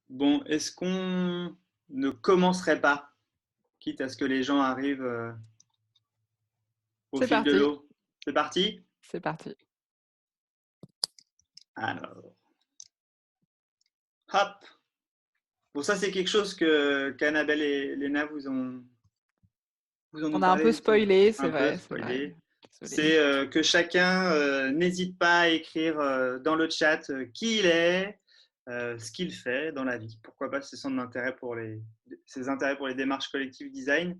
Bon, est-ce qu'on ne commencerait pas, quitte à ce que les gens arrivent au C'est fil de parti, l'eau? C'est parti? c'est parti. Alors, hop! Bon, ça, c'est quelque chose que qu'Annabelle et Léna vous en On ont a un parlé peu justement, spoilé, un peu c'est vrai. spoilé. Désolée. C'est que chacun n'hésite pas à écrire dans le chat qui il est, ce qu'il fait dans la vie. Pourquoi pas ses intérêts pour les démarches collectives design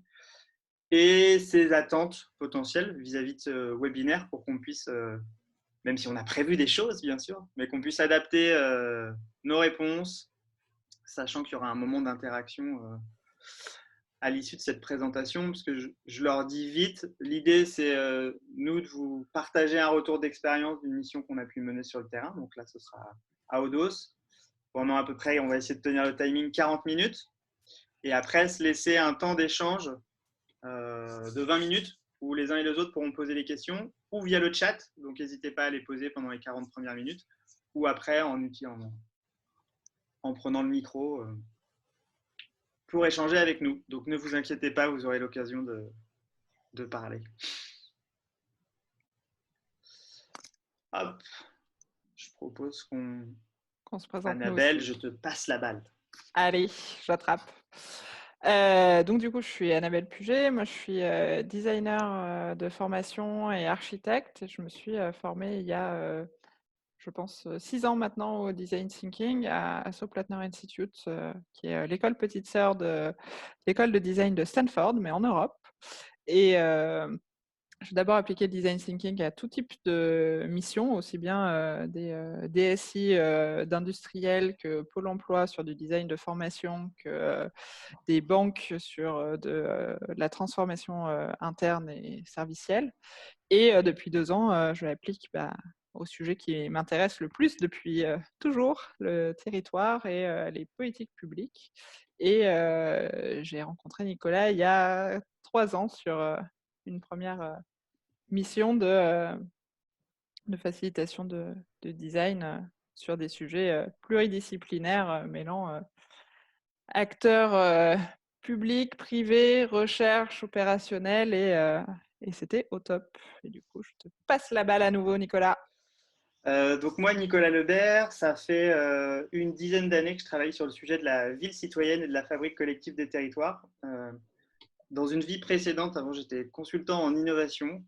et ses attentes potentielles vis-à-vis de ce webinaire pour qu'on puisse, même si on a prévu des choses bien sûr, mais qu'on puisse adapter nos réponses, sachant qu'il y aura un moment d'interaction à l'issue de cette présentation, parce que je leur dis vite, l'idée c'est nous de vous partager un retour d'expérience d'une mission qu'on a pu mener sur le terrain, donc là ce sera à Odos, pendant à peu près, on va essayer de tenir le timing 40 minutes, et après se laisser un temps d'échange de 20 minutes où les uns et les autres pourront poser les questions, ou via le chat, donc n'hésitez pas à les poser pendant les 40 premières minutes, ou après en prenant le micro pour échanger avec nous. Donc ne vous inquiétez pas, vous aurez l'occasion de parler. Hop, je propose qu'on... Qu'on se présente nous Annabelle, aussi. je te passe la balle. Allez, j'attrape. Donc du coup, je suis Annabelle Puget. Moi, je suis designer de formation et architecte. Je me suis formée il y a, je pense, 6 ans maintenant au design thinking à Soplatner Institute, qui est l'école petite sœur de l'école de design de Stanford, mais en Europe. Et j'ai d'abord appliqué le design thinking à tout type de missions, aussi bien des DSI d'industriels que Pôle emploi sur du design de formation, que des banques sur la transformation interne et servicielle. Et depuis 2 ans, je l'applique au sujet qui m'intéresse le plus depuis toujours, le territoire et les politiques publiques. Et j'ai rencontré Nicolas il y a 3 ans sur une première mission de facilitation de design sur des sujets pluridisciplinaires, mêlant acteurs publics, privés, recherche opérationnelle et c'était au top. Et du coup, je te passe la balle à nouveau, Nicolas. Donc moi, Nicolas Lebert, ça fait une dizaine d'années que je travaille sur le sujet de la ville citoyenne et de la fabrique collective des territoires. Dans une vie précédente, avant, j'étais consultant en innovation.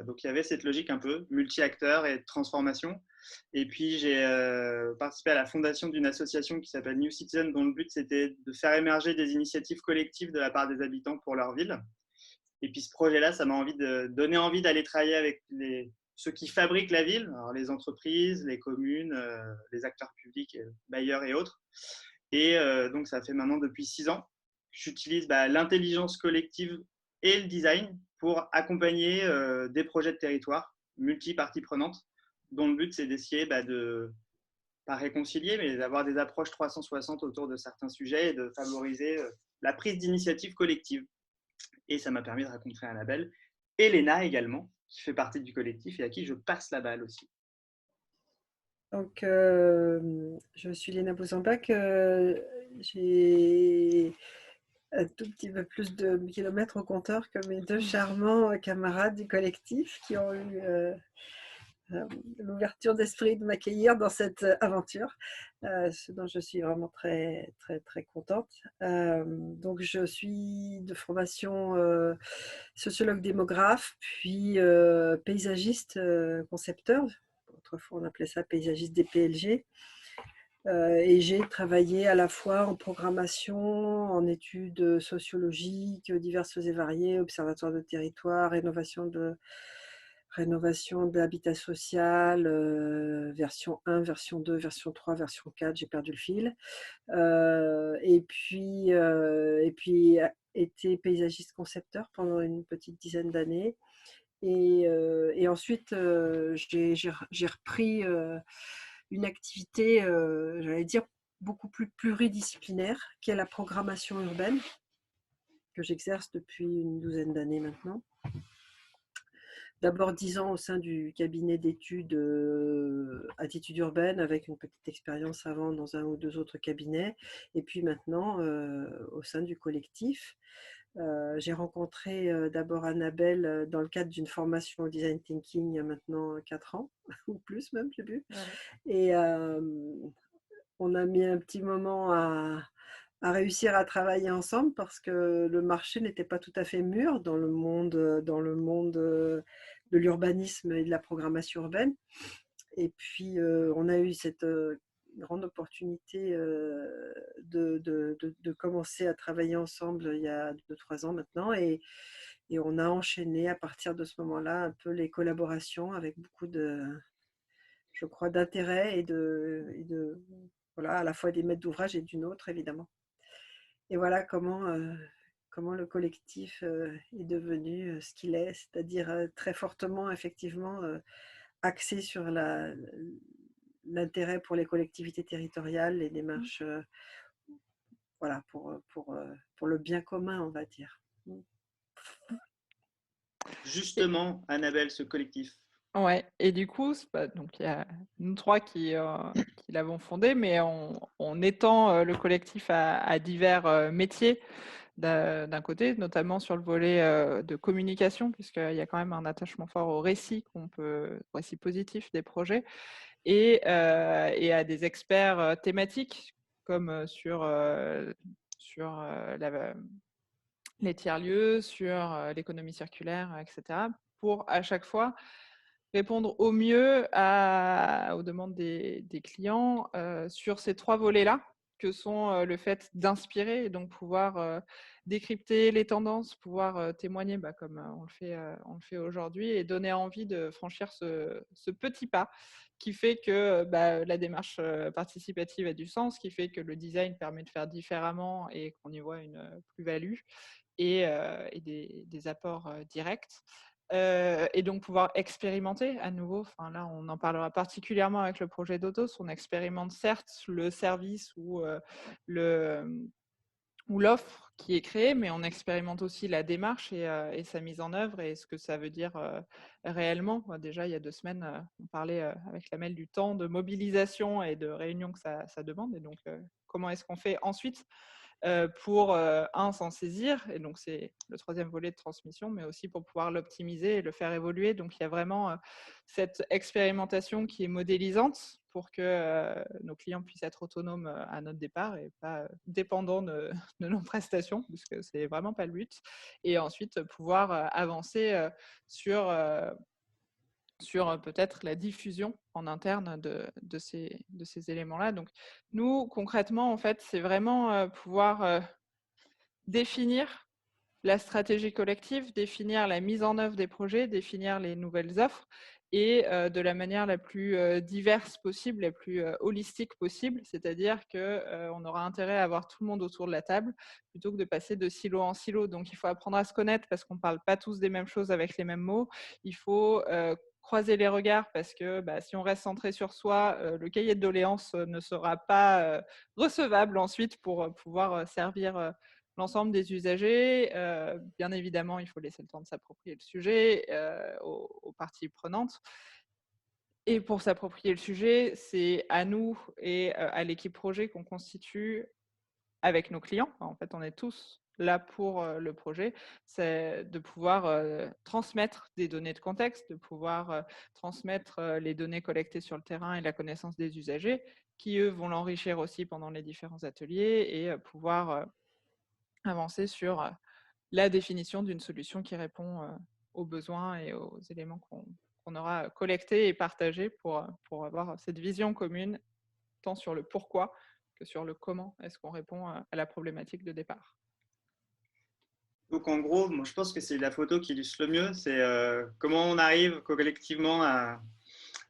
Donc il y avait cette logique un peu multi-acteurs et de transformation. Et puis j'ai participé à la fondation d'une association qui s'appelle New Citizen, dont le but c'était de faire émerger des initiatives collectives de la part des habitants pour leur ville. Et puis ce projet-là, ça m'a donné envie d'aller travailler avec ceux qui fabriquent la ville, alors les entreprises, les communes, les acteurs publics, bailleurs et autres. Et donc ça fait maintenant depuis 6 ans que j'utilise l'intelligence collective et le design pour accompagner des projets de territoire multi-parties prenantes, dont le but c'est d'essayer de pas réconcilier, mais d'avoir des approches 360 autour de certains sujets et de favoriser la prise d'initiative collective. Et ça m'a permis de rencontrer Annabelle. Et Léna également, qui fait partie du collectif et à qui je passe la balle aussi. Donc, je suis Léna Bousambach. J'ai un tout petit peu plus de kilomètres au compteur que mes deux charmants camarades du collectif qui ont eu l'ouverture d'esprit de m'accueillir dans cette aventure, ce dont je suis vraiment très, très, très contente. Donc, je suis de formation sociologue démographe, puis paysagiste concepteur. Autrefois, on appelait ça paysagiste des PLG. Et j'ai travaillé à la fois en programmation, en études sociologiques diverses et variées, observatoire de territoire, rénovation de l'habitat social, version 1, version 2, version 3, version 4, j'ai perdu le fil. Et puis été paysagiste concepteur pendant une petite dizaine d'années. Et ensuite, j'ai repris une activité, j'allais dire, beaucoup plus pluridisciplinaire, qui est la programmation urbaine, que j'exerce depuis une douzaine d'années maintenant. D'abord 10 ans au sein du cabinet d'études attitude urbaine avec une petite expérience avant dans un ou deux autres cabinets, et puis maintenant au sein du collectif. J'ai rencontré d'abord Annabelle dans le cadre d'une formation au design thinking il y a maintenant 4 ans, ou plus même, je sais plus. Ouais. Et on a mis un petit moment à réussir à travailler ensemble parce que le marché n'était pas tout à fait mûr dans le monde de l'urbanisme et de la programmation urbaine. Et puis, on a eu cette grande opportunité de commencer à travailler ensemble il y a 2-3 ans maintenant. Et on a enchaîné à partir de ce moment-là un peu les collaborations avec beaucoup je crois, d'intérêt voilà, à la fois des maîtres d'ouvrage et d'une autre, évidemment. Et voilà comment le collectif est devenu ce qu'il est, c'est-à-dire très fortement, effectivement, axé sur l'intérêt pour les collectivités territoriales, les démarches, voilà, pour le bien commun, on va dire. Justement, Annabelle, ce collectif. Ouais, et du coup, donc il y a nous 3 qui l'avons fondé, mais on étend le collectif à divers métiers d'un côté, notamment sur le volet de communication, puisqu'il y a quand même un attachement fort au récit récit positif des projets, et à des experts thématiques, comme sur les tiers-lieux, sur l'économie circulaire, etc., pour à chaque fois répondre au mieux aux demandes des clients sur ces 3 volets-là, que sont le fait d'inspirer et donc pouvoir décrypter les tendances, pouvoir témoigner comme on le fait aujourd'hui, et donner envie de franchir ce petit pas qui fait que la démarche participative a du sens, qui fait que le design permet de faire différemment et qu'on y voit une plus-value et des apports directs. Et donc pouvoir expérimenter à nouveau. Enfin, là, on en parlera particulièrement avec le projet d'Autos. On expérimente certes le service ou l'offre qui est créée, mais on expérimente aussi la démarche et sa mise en œuvre et ce que ça veut dire réellement. Déjà, il y a 2 semaines, on parlait avec Lamelle du temps de mobilisation et de réunion que ça demande. Et donc, comment est-ce qu'on fait ensuite pour, s'en saisir, et donc c'est le 3e volet de transmission, mais aussi pour pouvoir l'optimiser et le faire évoluer. Donc il y a vraiment cette expérimentation qui est modélisante pour que nos clients puissent être autonomes à notre départ et pas dépendants de nos prestations, parce que c'est vraiment pas le but. Et ensuite pouvoir avancer sur peut-être la diffusion en interne de ces éléments-là. Donc, nous, concrètement, en fait, c'est vraiment pouvoir définir la stratégie collective, définir la mise en œuvre des projets, définir les nouvelles offres, et de la manière la plus diverse possible, la plus holistique possible. C'est-à-dire qu'on aura intérêt à avoir tout le monde autour de la table plutôt que de passer de silo en silo. Donc, il faut apprendre à se connaître parce qu'on ne parle pas tous des mêmes choses avec les mêmes mots. Il faut croiser les regards parce que si on reste centré sur soi, le cahier de doléances ne sera pas recevable ensuite pour pouvoir servir l'ensemble des usagers. Bien évidemment, il faut laisser le temps de s'approprier le sujet aux parties prenantes. Et pour s'approprier le sujet, c'est à nous et à l'équipe projet qu'on constitue avec nos clients. En fait, on est tous là pour le projet, c'est de pouvoir transmettre des données de contexte, de pouvoir transmettre les données collectées sur le terrain et la connaissance des usagers, qui, eux, vont l'enrichir aussi pendant les différents ateliers et pouvoir avancer sur la définition d'une solution qui répond aux besoins et aux éléments qu'on aura collectés et partagés pour avoir cette vision commune, tant sur le pourquoi que sur le comment est-ce qu'on répond à la problématique de départ. Donc en gros, moi, je pense que c'est la photo qui illustre le mieux, c'est comment on arrive collectivement à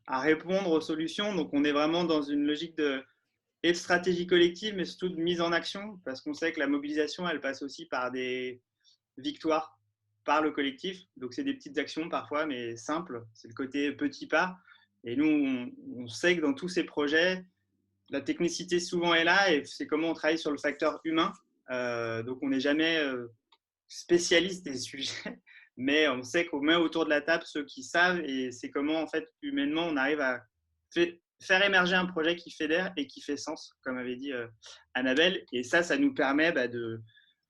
répondre aux solutions. Donc on est vraiment dans une logique de stratégie collective, mais surtout de mise en action, parce qu'on sait que la mobilisation, elle passe aussi par des victoires par le collectif. Donc c'est des petites actions parfois, mais simples. C'est le côté petit pas. Et nous, on sait que dans tous ces projets, la technicité souvent est là, et c'est comment on travaille sur le facteur humain. Donc on n'est jamais spécialiste des sujets, mais on sait qu'on met autour de la table ceux qui savent, et c'est comment en fait humainement on arrive à faire émerger un projet qui fédère et qui fait sens, comme avait dit Annabelle. Et ça nous permet de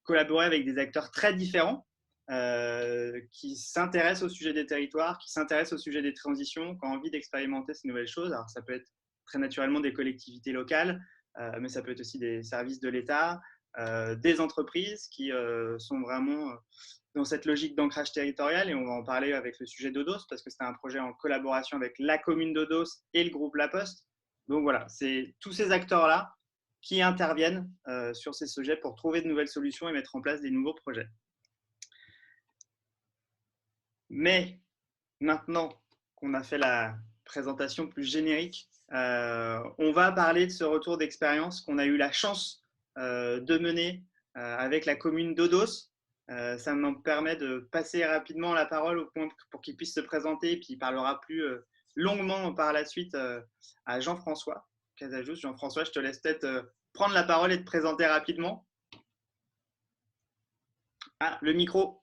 collaborer avec des acteurs très différents qui s'intéressent au sujet des territoires, qui s'intéressent au sujet des transitions, qui ont envie d'expérimenter ces nouvelles choses. Alors, ça peut être très naturellement des collectivités locales, mais ça peut être aussi des services de l'État, des entreprises qui sont vraiment dans cette logique d'ancrage territorial. Et on va en parler avec le sujet d'Odos, parce que c'est un projet en collaboration avec la commune d'Odos et le groupe La Poste. Donc voilà, c'est tous ces acteurs-là qui interviennent sur ces sujets pour trouver de nouvelles solutions et mettre en place des nouveaux projets. Mais maintenant qu'on a fait la présentation plus générique, on va parler de ce retour d'expérience qu'on a eu la chance de mener avec la commune d'Odos. Ça me permet de passer rapidement la parole au point pour qu'il puisse se présenter, et puis il parlera plus longuement par la suite à Jean-François Casajous. Jean-François, je te laisse peut-être prendre la parole et te présenter rapidement. Ah, le micro.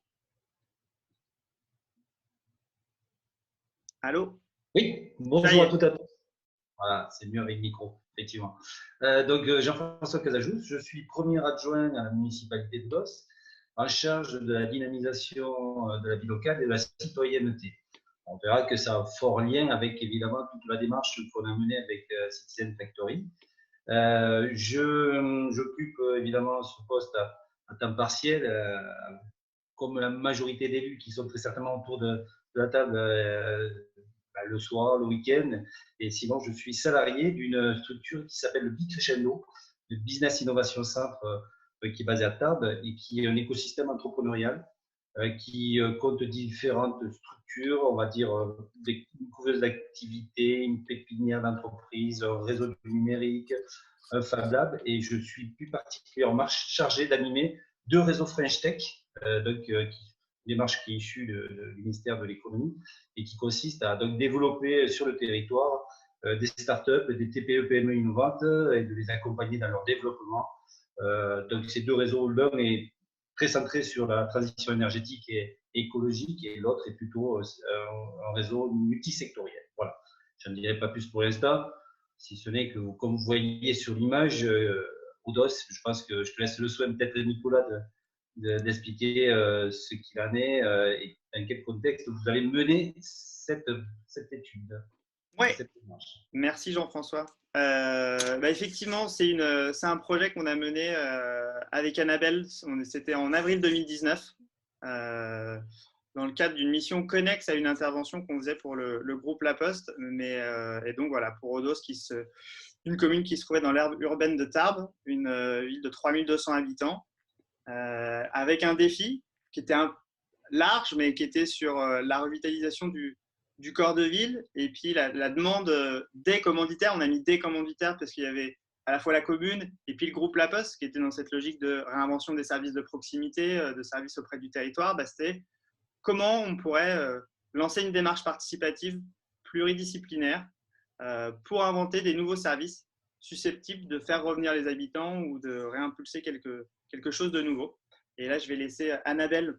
Allô? Oui, bonjour à toutes et à tous. Voilà, c'est mieux avec le micro, effectivement. Donc, Jean-François Casajous, je suis premier adjoint à la municipalité de Dos, en charge de la dynamisation de la vie locale et de la citoyenneté. On verra que ça a fort lien avec, évidemment, toute la démarche qu'on a menée avec Citizen Factory. J'occupe évidemment ce poste à temps partiel, comme la majorité d'élus qui sont très certainement autour de la table le soir, le week-end. Et sinon, je suis salarié d'une structure qui s'appelle le BIC Crescendo, le Business Innovation Centre, qui est basé à Tarbes et qui est un écosystème entrepreneurial qui compte différentes structures, on va dire une couveuse d'activités, une pépinière d'entreprise, un réseau du numérique, un Fab Lab. Et je suis plus particulièrement chargé d'animer 2 réseaux French Tech, une démarche qui est issue du ministère de l'économie et qui consiste à donc développer sur le territoire des startups, des TPE, PME innovantes et de les accompagner dans leur développement. Donc ces 2 réseaux, l'un est très centré sur la transition énergétique et écologique et l'autre est plutôt un réseau multisectoriel. Voilà, je ne dirai pas plus pour l'instant, si ce n'est que, comme vous voyez sur l'image, Odos, je pense que je te laisse le soin peut-être, Nicolas, d'expliquer ce qu'il en est et dans quel contexte vous allez mener cette étude. Oui, merci Jean-François. Effectivement, c'est un projet qu'on a mené avec Annabelle. C'était en avril 2019, dans le cadre d'une mission connexe à une intervention qu'on faisait pour le groupe La Poste. Et donc voilà, pour Odos, une commune qui se trouvait dans l'aire urbaine de Tarbes, une ville de 3200 habitants, avec un défi qui était large, mais qui était sur la revitalisation du corps de ville et puis la demande des commanditaires. On a mis des commanditaires parce qu'il y avait à la fois la commune et puis le groupe La Poste qui était dans cette logique de réinvention des services de proximité, de services auprès du territoire. C'était comment on pourrait lancer une démarche participative pluridisciplinaire pour inventer des nouveaux services susceptibles de faire revenir les habitants ou de réimpulser quelque chose de nouveau. Et là, je vais laisser Annabelle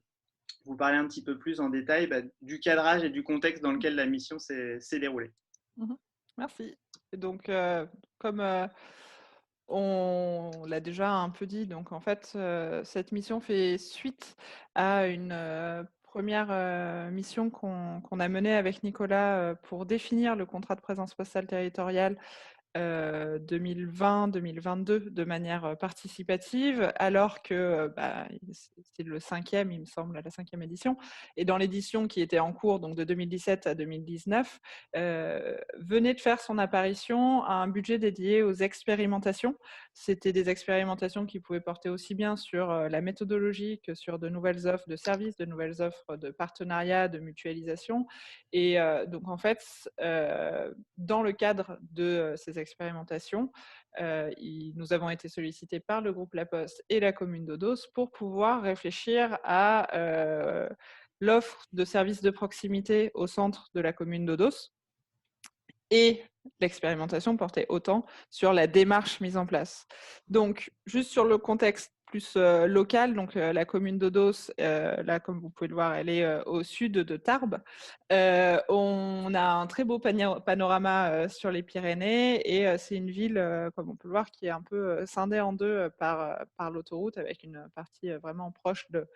vous parler un petit peu plus en détail du cadrage et du contexte dans lequel la mission s'est déroulée. Merci. Et donc, comme on l'a déjà un peu dit, donc en fait, cette mission fait suite à une première mission qu'on a menée avec Nicolas pour définir le contrat de présence postale territoriale 2020-2022 de manière participative, alors que c'est le 5e, il me semble, la 5e édition. Et dans l'édition qui était en cours, donc de 2017 à 2019, venait de faire son apparition à un budget dédié aux expérimentations. C'était des expérimentations qui pouvaient porter aussi bien sur la méthodologie que sur de nouvelles offres de services, de nouvelles offres de partenariat, de mutualisation. Et donc, en fait, dans le cadre de ces expérimentations, nous avons été sollicités par le groupe La Poste et la commune d'Odos pour pouvoir réfléchir à l'offre de services de proximité au centre de la commune d'Odos. Et l'expérimentation portait autant sur la démarche mise en place. Donc, juste sur le contexte plus locale. Donc, la commune d'Odos, là, comme vous pouvez le voir, elle est au sud de Tarbes. On a un très beau panorama sur les Pyrénées et c'est une ville, comme on peut le voir, qui est un peu scindée en deux par l'autoroute, avec une partie vraiment proche de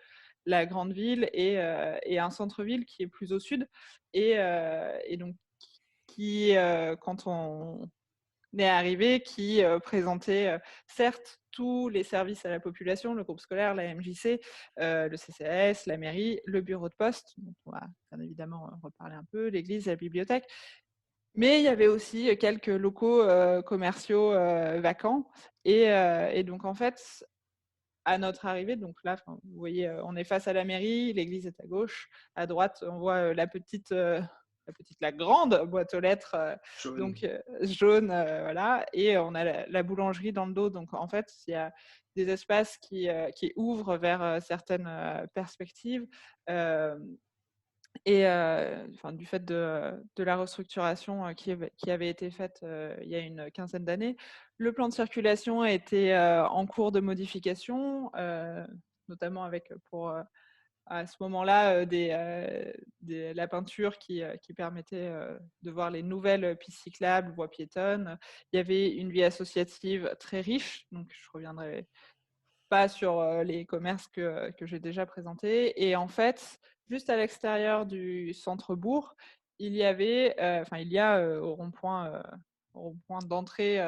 la grande ville et un centre-ville qui est plus au sud. Et donc, quand on est arrivé, qui présentait certes tous les services à la population, le groupe scolaire, la MJC, le CCAS, la mairie, le bureau de poste, dont on va bien évidemment reparler un peu, l'église, la bibliothèque, mais il y avait aussi quelques locaux commerciaux vacants. Et donc en fait, à notre arrivée, donc là, vous voyez, on est face à la mairie, l'église est à gauche, à droite, on voit la grande boîte aux lettres, Jaune. donc jaune, voilà, et on a la boulangerie dans le dos. Donc en fait, il y a des espaces qui ouvrent vers certaines perspectives. Du fait de la restructuration qui avait été faite il y a une quinzaine d'années, le plan de circulation était en cours de modification, notamment avec à ce moment-là la peinture qui permettait de voir les nouvelles pistes cyclables, voies piétonnes. Il y avait une vie associative très riche, donc je reviendrai pas sur les commerces que j'ai déjà présentés. Et en fait, juste à l'extérieur du centre-bourg, il y a au rond-point d'entrée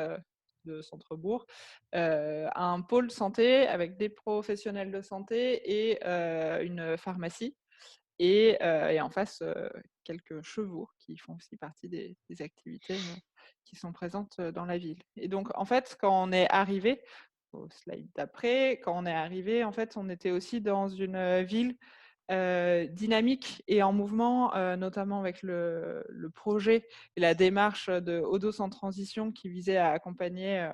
de centre-bourg un pôle santé avec des professionnels de santé et une pharmacie. Et en face, quelques chevaux qui font aussi partie des activités qui sont présentes dans la ville. Et donc, en fait, quand on est arrivé, au slide d'après, quand on est arrivé, en fait, on était aussi dans une ville dynamique et en mouvement, notamment avec le projet et la démarche de Odos en transition qui visait à accompagner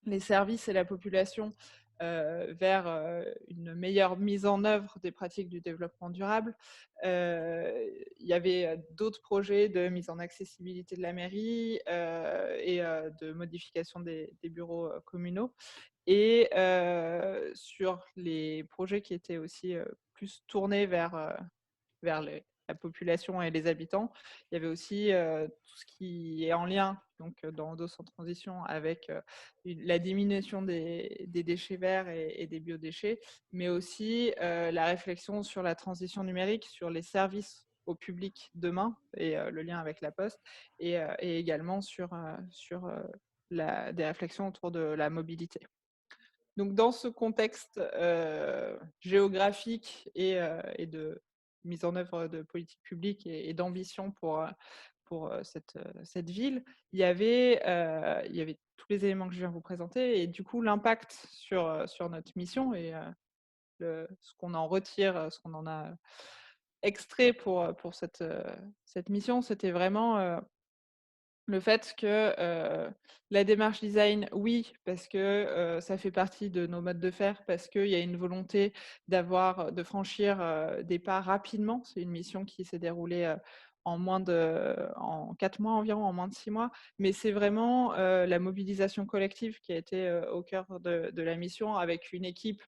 les services et la population vers une meilleure mise en œuvre des pratiques du développement durable. Il y avait d'autres projets de mise en accessibilité de la mairie et de modification des bureaux communaux. Et sur les projets qui étaient aussi plus tournés vers la population et les habitants, il y avait aussi tout ce qui est en lien, donc dans Odos en transition, avec la diminution des déchets verts et des biodéchets, mais aussi la réflexion sur la transition numérique, sur les services au public demain et le lien avec la Poste, et également sur des réflexions autour de la mobilité. Donc, dans ce contexte géographique et de mise en œuvre de politiques publiques et d'ambition pour cette ville, il y avait tous les éléments que je viens de vous présenter. Et du coup, l'impact sur notre mission et ce qu'on en retire, ce qu'on en a extrait pour cette mission, c'était vraiment le fait que la démarche design, oui, parce que ça fait partie de nos modes de faire, parce qu'il y a une volonté de franchir des pas rapidement. C'est une mission qui s'est déroulée en 4 mois environ, en moins de 6 mois. Mais c'est vraiment la mobilisation collective qui a été au cœur de la mission, avec une équipe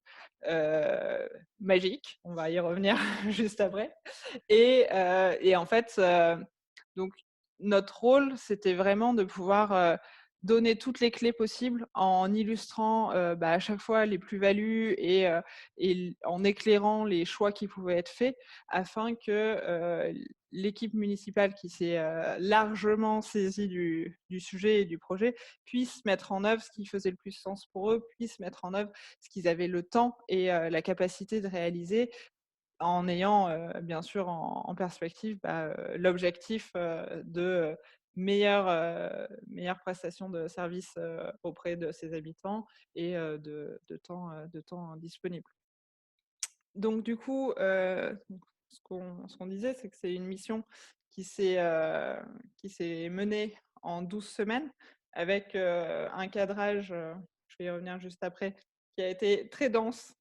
magique. On va y revenir juste après. Et en fait, donc, notre rôle, c'était vraiment de pouvoir donner toutes les clés possibles en illustrant à chaque fois les plus-values et en éclairant les choix qui pouvaient être faits, afin que l'équipe municipale qui s'est largement saisie du sujet et du projet puisse mettre en œuvre ce qui faisait le plus sens pour eux, puisse mettre en œuvre ce qu'ils avaient le temps et la capacité de réaliser, en ayant bien sûr en perspective l'objectif de meilleure prestation de services auprès de ses habitants et de temps disponible. Donc du coup, ce qu'on disait, c'est que c'est une mission qui s'est menée en 12 semaines, avec un cadrage, je vais y revenir juste après, qui a été très dense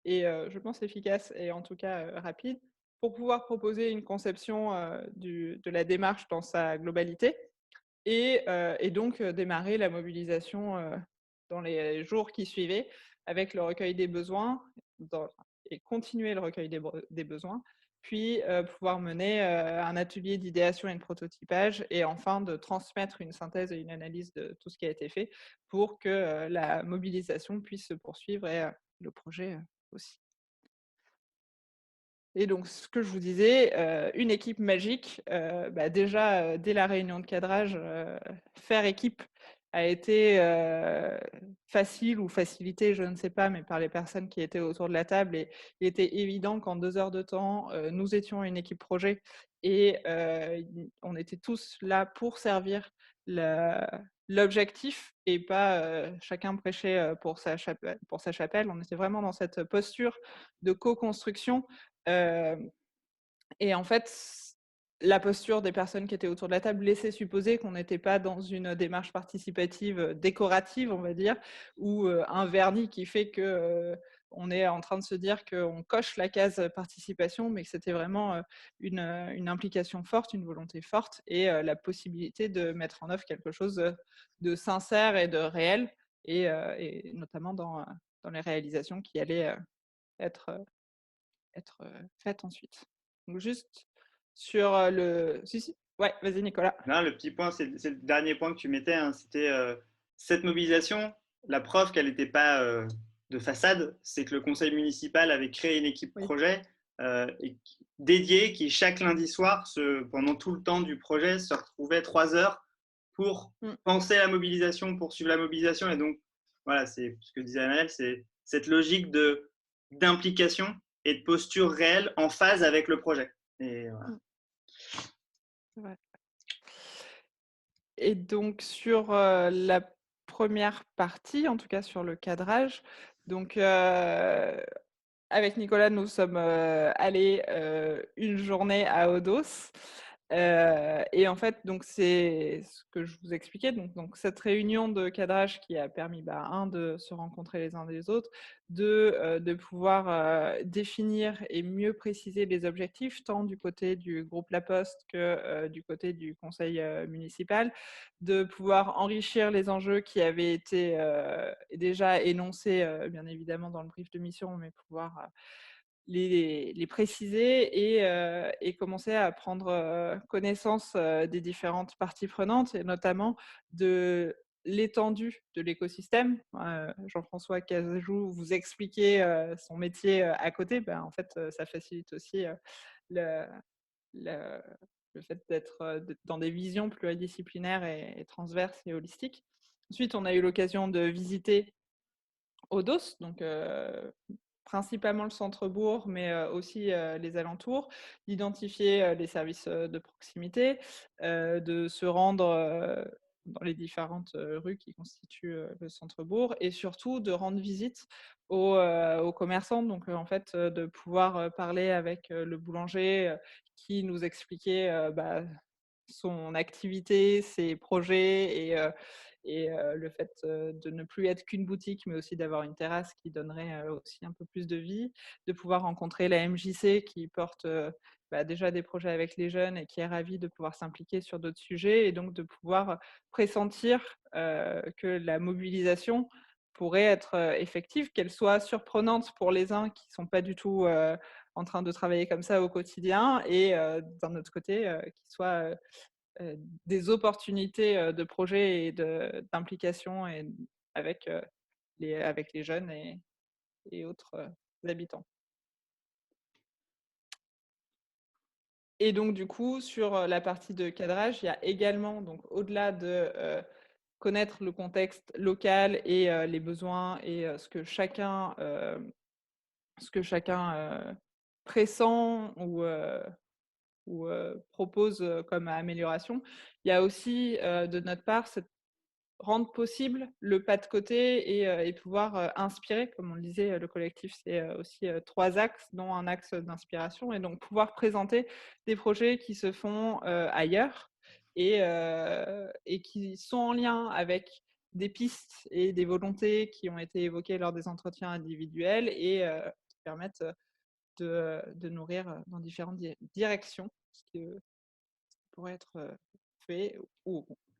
et je pense efficace et en tout cas rapide, pour pouvoir proposer une conception de la démarche dans sa globalité et donc démarrer la mobilisation dans les jours qui suivaient avec le recueil des besoins et continuer le recueil des besoins, puis pouvoir mener un atelier d'idéation et de prototypage et enfin de transmettre une synthèse et une analyse de tout ce qui a été fait pour que la mobilisation puisse se poursuivre et le projet aussi. Et donc, ce que je vous disais, une équipe magique, déjà, dès la réunion de cadrage, faire équipe a été facile ou facilité, je ne sais pas, mais par les personnes qui étaient autour de la table. Et il était évident qu'en 2 heures de temps, nous étions une équipe projet et on était tous là pour servir l'objectif et pas chacun prêcher pour sa chapelle. On était vraiment dans cette posture de co-construction. Et en fait, la posture des personnes qui étaient autour de la table laissait supposer qu'on n'était pas dans une démarche participative décorative, on va dire, ou un vernis qui fait que on est en train de se dire qu'on coche la case participation, mais que c'était vraiment une implication forte, une volonté forte et la possibilité de mettre en œuvre quelque chose de sincère et de réel, et notamment dans les réalisations qui allaient être faite ensuite. Donc juste sur le... Si. Ouais, vas-y Nicolas. Non, le petit point, c'est le dernier point que tu mettais, hein, c'était cette mobilisation. La preuve qu'elle n'était pas de façade, c'est que le conseil municipal avait créé une équipe projet dédiée qui, chaque lundi soir, pendant tout le temps du projet, se retrouvait 3 heures pour penser la mobilisation, poursuivre la mobilisation. Et donc, voilà, c'est ce que disait Anaëlle, c'est cette logique d'implication et de posture réelle en phase avec le projet. Et voilà. Ouais. Et donc sur la première partie, en tout cas sur le cadrage, donc avec Nicolas, nous sommes allés une journée à Odos. Et en fait, donc c'est ce que je vous expliquais. Donc cette réunion de cadrage qui a permis, de se rencontrer les uns des autres, de pouvoir définir et mieux préciser les objectifs, tant du côté du groupe La Poste que du côté du conseil municipal, de pouvoir enrichir les enjeux qui avaient été déjà énoncés, bien évidemment, dans le brief de mission, mais pouvoir les préciser et commencer à prendre connaissance des différentes parties prenantes et notamment de l'étendue de l'écosystème. Jean-François Cazajou vous expliquait son métier à côté. En fait, ça facilite aussi le, le, le fait d'être dans des visions pluridisciplinaires et transverses et holistiques. Ensuite, on a eu l'occasion de visiter Odos, donc principalement le centre-bourg, mais aussi les alentours, d'identifier les services de proximité, de se rendre dans les différentes rues qui constituent le centre-bourg et surtout de rendre visite aux commerçants. Donc en fait, de pouvoir parler avec le boulanger qui nous expliquait son activité, ses projets et le fait de ne plus être qu'une boutique, mais aussi d'avoir une terrasse qui donnerait aussi un peu plus de vie, de pouvoir rencontrer la MJC qui porte déjà des projets avec les jeunes et qui est ravie de pouvoir s'impliquer sur d'autres sujets et donc de pouvoir pressentir que la mobilisation pourrait être effective, qu'elle soit surprenante pour les uns qui ne sont pas du tout en train de travailler comme ça au quotidien et d'un autre côté, qui soit des opportunités de projets et d'implication et avec, avec les jeunes et autres habitants. Et donc, du coup, sur la partie de cadrage, il y a également, donc, au-delà de connaître le contexte local et les besoins et ce que chacun pressent ou propose comme amélioration. Il y a aussi de notre part rendre possible le pas de côté et pouvoir inspirer, comme on le disait, le collectif, c'est aussi 3 axes, dont un axe d'inspiration, et donc pouvoir présenter des projets qui se font ailleurs et qui sont en lien avec des pistes et des volontés qui ont été évoquées lors des entretiens individuels et qui permettent de nourrir dans différentes directions ce qui pourrait être fait.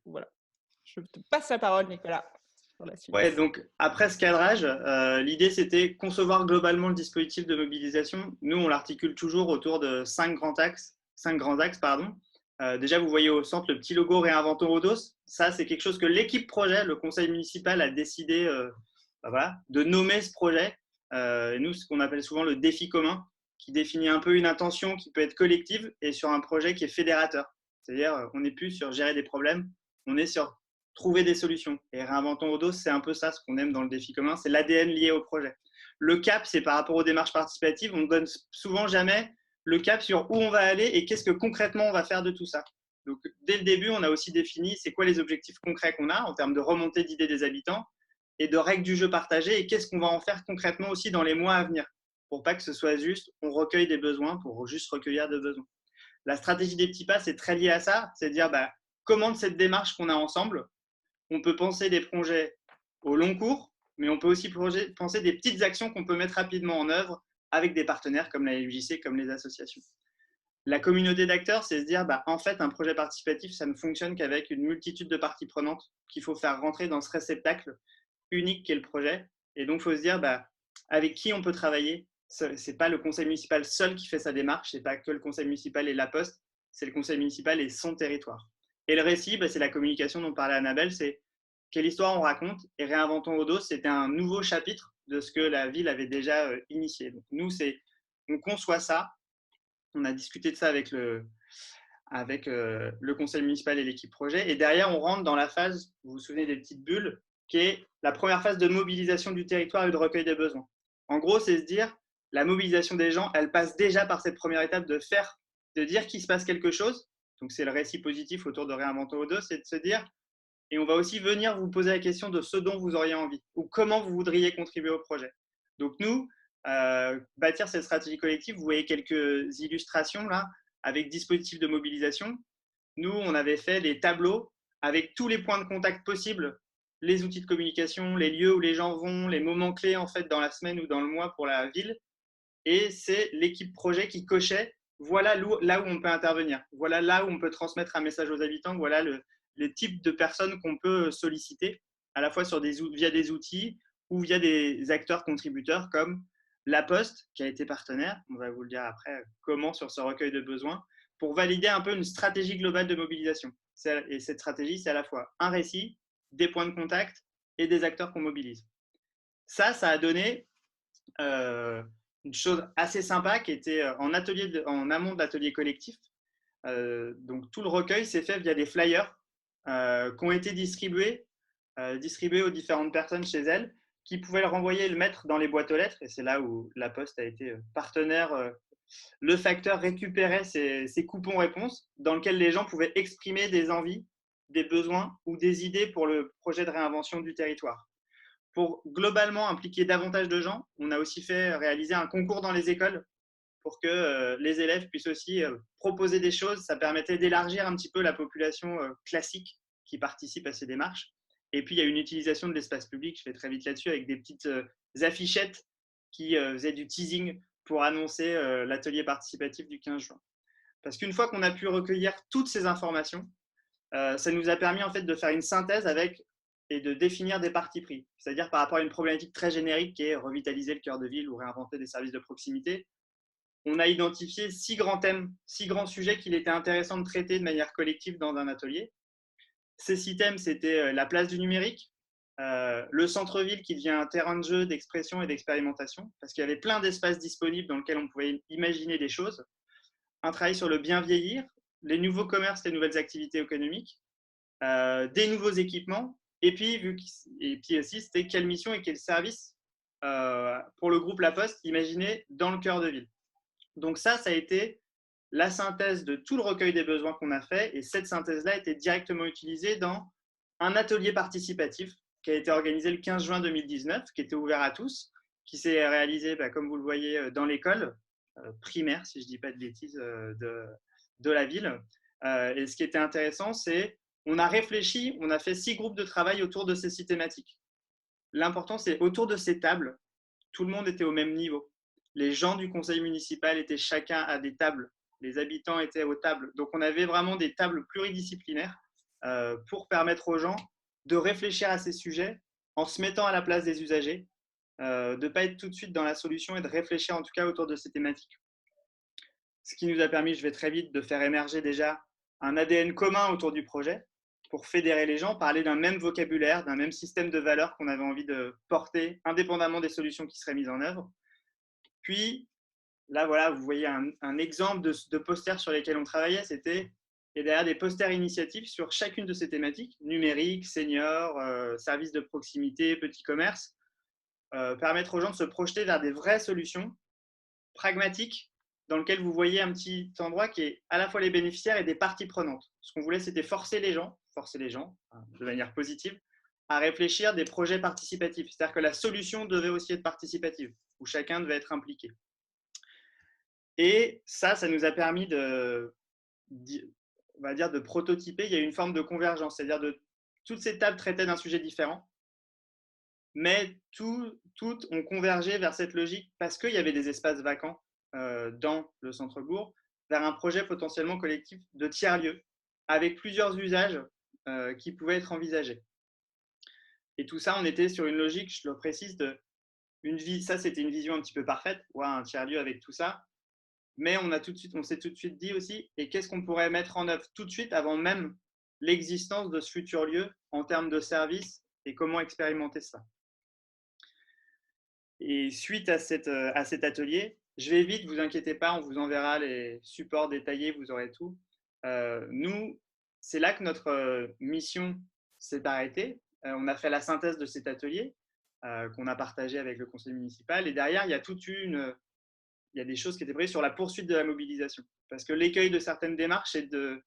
Voilà. Je te passe la parole, Nicolas. sur la suite. Ouais, donc après ce cadrage, l'idée c'était concevoir globalement le dispositif de mobilisation. Nous, on l'articule toujours autour de 5 grands axes, pardon. Déjà, vous voyez au centre le petit logo Réinventons Odos. Ça, c'est quelque chose que l'équipe projet, le conseil municipal, a décidé de nommer ce projet. Et nous, ce qu'on appelle souvent le défi commun, qui définit un peu une intention qui peut être collective et sur un projet qui est fédérateur. C'est-à-dire, on n'est plus sur gérer des problèmes, on est sur trouver des solutions. Et Réinventons Odos, c'est un peu ça, ce qu'on aime dans le défi commun, c'est l'ADN lié au projet. Le cap, c'est par rapport aux démarches participatives, on ne donne souvent jamais le cap sur où on va aller et qu'est-ce que concrètement on va faire de tout ça. Donc, dès le début, on a aussi défini c'est quoi les objectifs concrets qu'on a en termes de remontée d'idées des habitants et de règles du jeu partagées et qu'est-ce qu'on va en faire concrètement aussi dans les mois à venir pour pas que ce soit juste on recueille des besoins pour juste recueillir des besoins. La stratégie des petits pas, c'est très lié à ça, c'est de dire comment de cette démarche qu'on a ensemble, on peut penser des projets au long cours, mais on peut aussi penser des petites actions qu'on peut mettre rapidement en œuvre avec des partenaires comme la LUJC, comme les associations. La communauté d'acteurs, c'est se dire, en fait, un projet participatif, ça ne fonctionne qu'avec une multitude de parties prenantes qu'il faut faire rentrer dans ce réceptacle unique qu'est le projet. Et donc, il faut se dire, avec qui on peut travailler. Ce n'est pas le conseil municipal seul qui fait sa démarche, ce n'est pas que le conseil municipal et la poste, c'est le conseil municipal et son territoire. Et le récit, c'est la communication dont parlait Annabelle, c'est quelle histoire on raconte. Et Réinventons Odos, c'était un nouveau chapitre de ce que la ville avait déjà initié. Donc, nous, on conçoit ça. On a discuté de ça avec le conseil municipal et l'équipe projet. Et derrière, on rentre dans la phase, vous vous souvenez des petites bulles, qui est la première phase de mobilisation du territoire et de recueil des besoins. En gros, c'est se dire, la mobilisation des gens, elle passe déjà par cette première étape de dire qu'il se passe quelque chose. Donc, c'est le récit positif autour de Réinventons Odos, c'est de se dire, et on va aussi venir vous poser la question de ce dont vous auriez envie ou comment vous voudriez contribuer au projet. Donc, nous, bâtir cette stratégie collective, vous voyez quelques illustrations là, avec dispositifs de mobilisation. Nous, on avait fait des tableaux avec tous les points de contact possibles, les outils de communication, les lieux où les gens vont, les moments clés en fait dans la semaine ou dans le mois pour la ville. Et c'est l'équipe projet qui cochait, voilà là où on peut intervenir, voilà là où on peut transmettre un message aux habitants, voilà les types de personnes qu'on peut solliciter, à la fois via des outils ou via des acteurs contributeurs comme La Poste, qui a été partenaire, on va vous le dire après, comment sur ce recueil de besoins, pour valider un peu une stratégie globale de mobilisation. Et cette stratégie, c'est à la fois un récit, des points de contact et des acteurs qu'on mobilise. Ça a donné une chose assez sympa qui était en amont de l'atelier collectif. Donc tout le recueil s'est fait via des flyers qui ont été distribués aux différentes personnes chez elles, qui pouvaient le renvoyer et le mettre dans les boîtes aux lettres. Et c'est là où La Poste a été partenaire. Le facteur récupérait ces coupons réponses dans lesquels les gens pouvaient exprimer des envies, des besoins ou des idées pour le projet de réinvention du territoire. Pour globalement impliquer davantage de gens, on a aussi fait réaliser un concours dans les écoles pour que les élèves puissent aussi proposer des choses. Ça permettait d'élargir un petit peu la population classique qui participe à ces démarches. Et puis, il y a une utilisation de l'espace public, je fais très vite là-dessus, avec des petites affichettes qui faisaient du teasing pour annoncer l'atelier participatif du 15 juin. Parce qu'une fois qu'on a pu recueillir toutes ces informations, ça nous a permis en fait de faire une synthèse et de définir des partis pris. C'est-à-dire par rapport à une problématique très générique qui est revitaliser le cœur de ville ou réinventer des services de proximité. On a identifié 6 grands thèmes, 6 grands sujets qu'il était intéressant de traiter de manière collective dans un atelier. Ces 6 thèmes, c'était la place du numérique, le centre-ville qui devient un terrain de jeu, d'expression et d'expérimentation, parce qu'il y avait plein d'espaces disponibles dans lesquels on pouvait imaginer des choses. Un travail sur le bien vieillir, les nouveaux commerces, les nouvelles activités économiques, des nouveaux équipements, et puis aussi, c'était quelle mission et quel service pour le groupe La Poste imaginé dans le cœur de ville. Donc ça a été la synthèse de tout le recueil des besoins qu'on a fait, et cette synthèse-là a été directement utilisée dans un atelier participatif qui a été organisé le 15 juin 2019, qui était ouvert à tous, qui s'est réalisé, comme vous le voyez, dans l'école primaire, si je ne dis pas de bêtises, de la ville. Et ce qui était intéressant, c'est on a réfléchi, on a fait 6 groupes de travail autour de ces 6 thématiques. L'important, c'est autour de ces tables, tout le monde était au même niveau. Les gens du conseil municipal étaient chacun à des tables, les habitants étaient aux tables. Donc, on avait vraiment des tables pluridisciplinaires pour permettre aux gens de réfléchir à ces sujets en se mettant à la place des usagers, de ne pas être tout de suite dans la solution et de réfléchir en tout cas autour de ces thématiques. Ce qui nous a permis, je vais très vite, de faire émerger déjà un ADN commun autour du projet pour fédérer les gens, parler d'un même vocabulaire, d'un même système de valeurs qu'on avait envie de porter, indépendamment des solutions qui seraient mises en œuvre. Puis, là, voilà, vous voyez un exemple de posters sur lesquels on travaillait. C'était derrière des posters initiatifs sur chacune de ces thématiques, numérique, senior, services de proximité, petit commerce, permettre aux gens de se projeter vers des vraies solutions pragmatiques dans lesquelles vous voyez un petit endroit qui est à la fois les bénéficiaires et des parties prenantes. Ce qu'on voulait, c'était forcer les gens, de manière positive, à réfléchir des projets participatifs. C'est-à-dire que la solution devait aussi être participative, où chacun devait être impliqué. Et ça nous a permis on va dire, de prototyper. Il y a eu une forme de convergence, c'est-à-dire de toutes ces tables traitaient d'un sujet différent, mais toutes ont convergé vers cette logique parce qu'il y avait des espaces vacants dans le centre-bourg, vers un projet potentiellement collectif de tiers-lieux, avec plusieurs usages qui pouvaient être envisagés. Et tout ça, on était sur une logique, je le précise, ça c'était une vision un petit peu parfaite, un tiers-lieu avec tout ça, mais on s'est tout de suite dit aussi, et qu'est-ce qu'on pourrait mettre en œuvre tout de suite avant même l'existence de ce futur lieu en termes de services et comment expérimenter ça. Et suite à cet atelier, je vais vite, vous inquiétez pas, on vous enverra les supports détaillés, vous aurez tout. Nous, c'est là que notre mission s'est arrêtée. On a fait la synthèse de cet atelier qu'on a partagé avec le conseil municipal. Et derrière, il y a des choses qui étaient prévues sur la poursuite de la mobilisation. Parce que l'écueil de certaines démarches, c'est de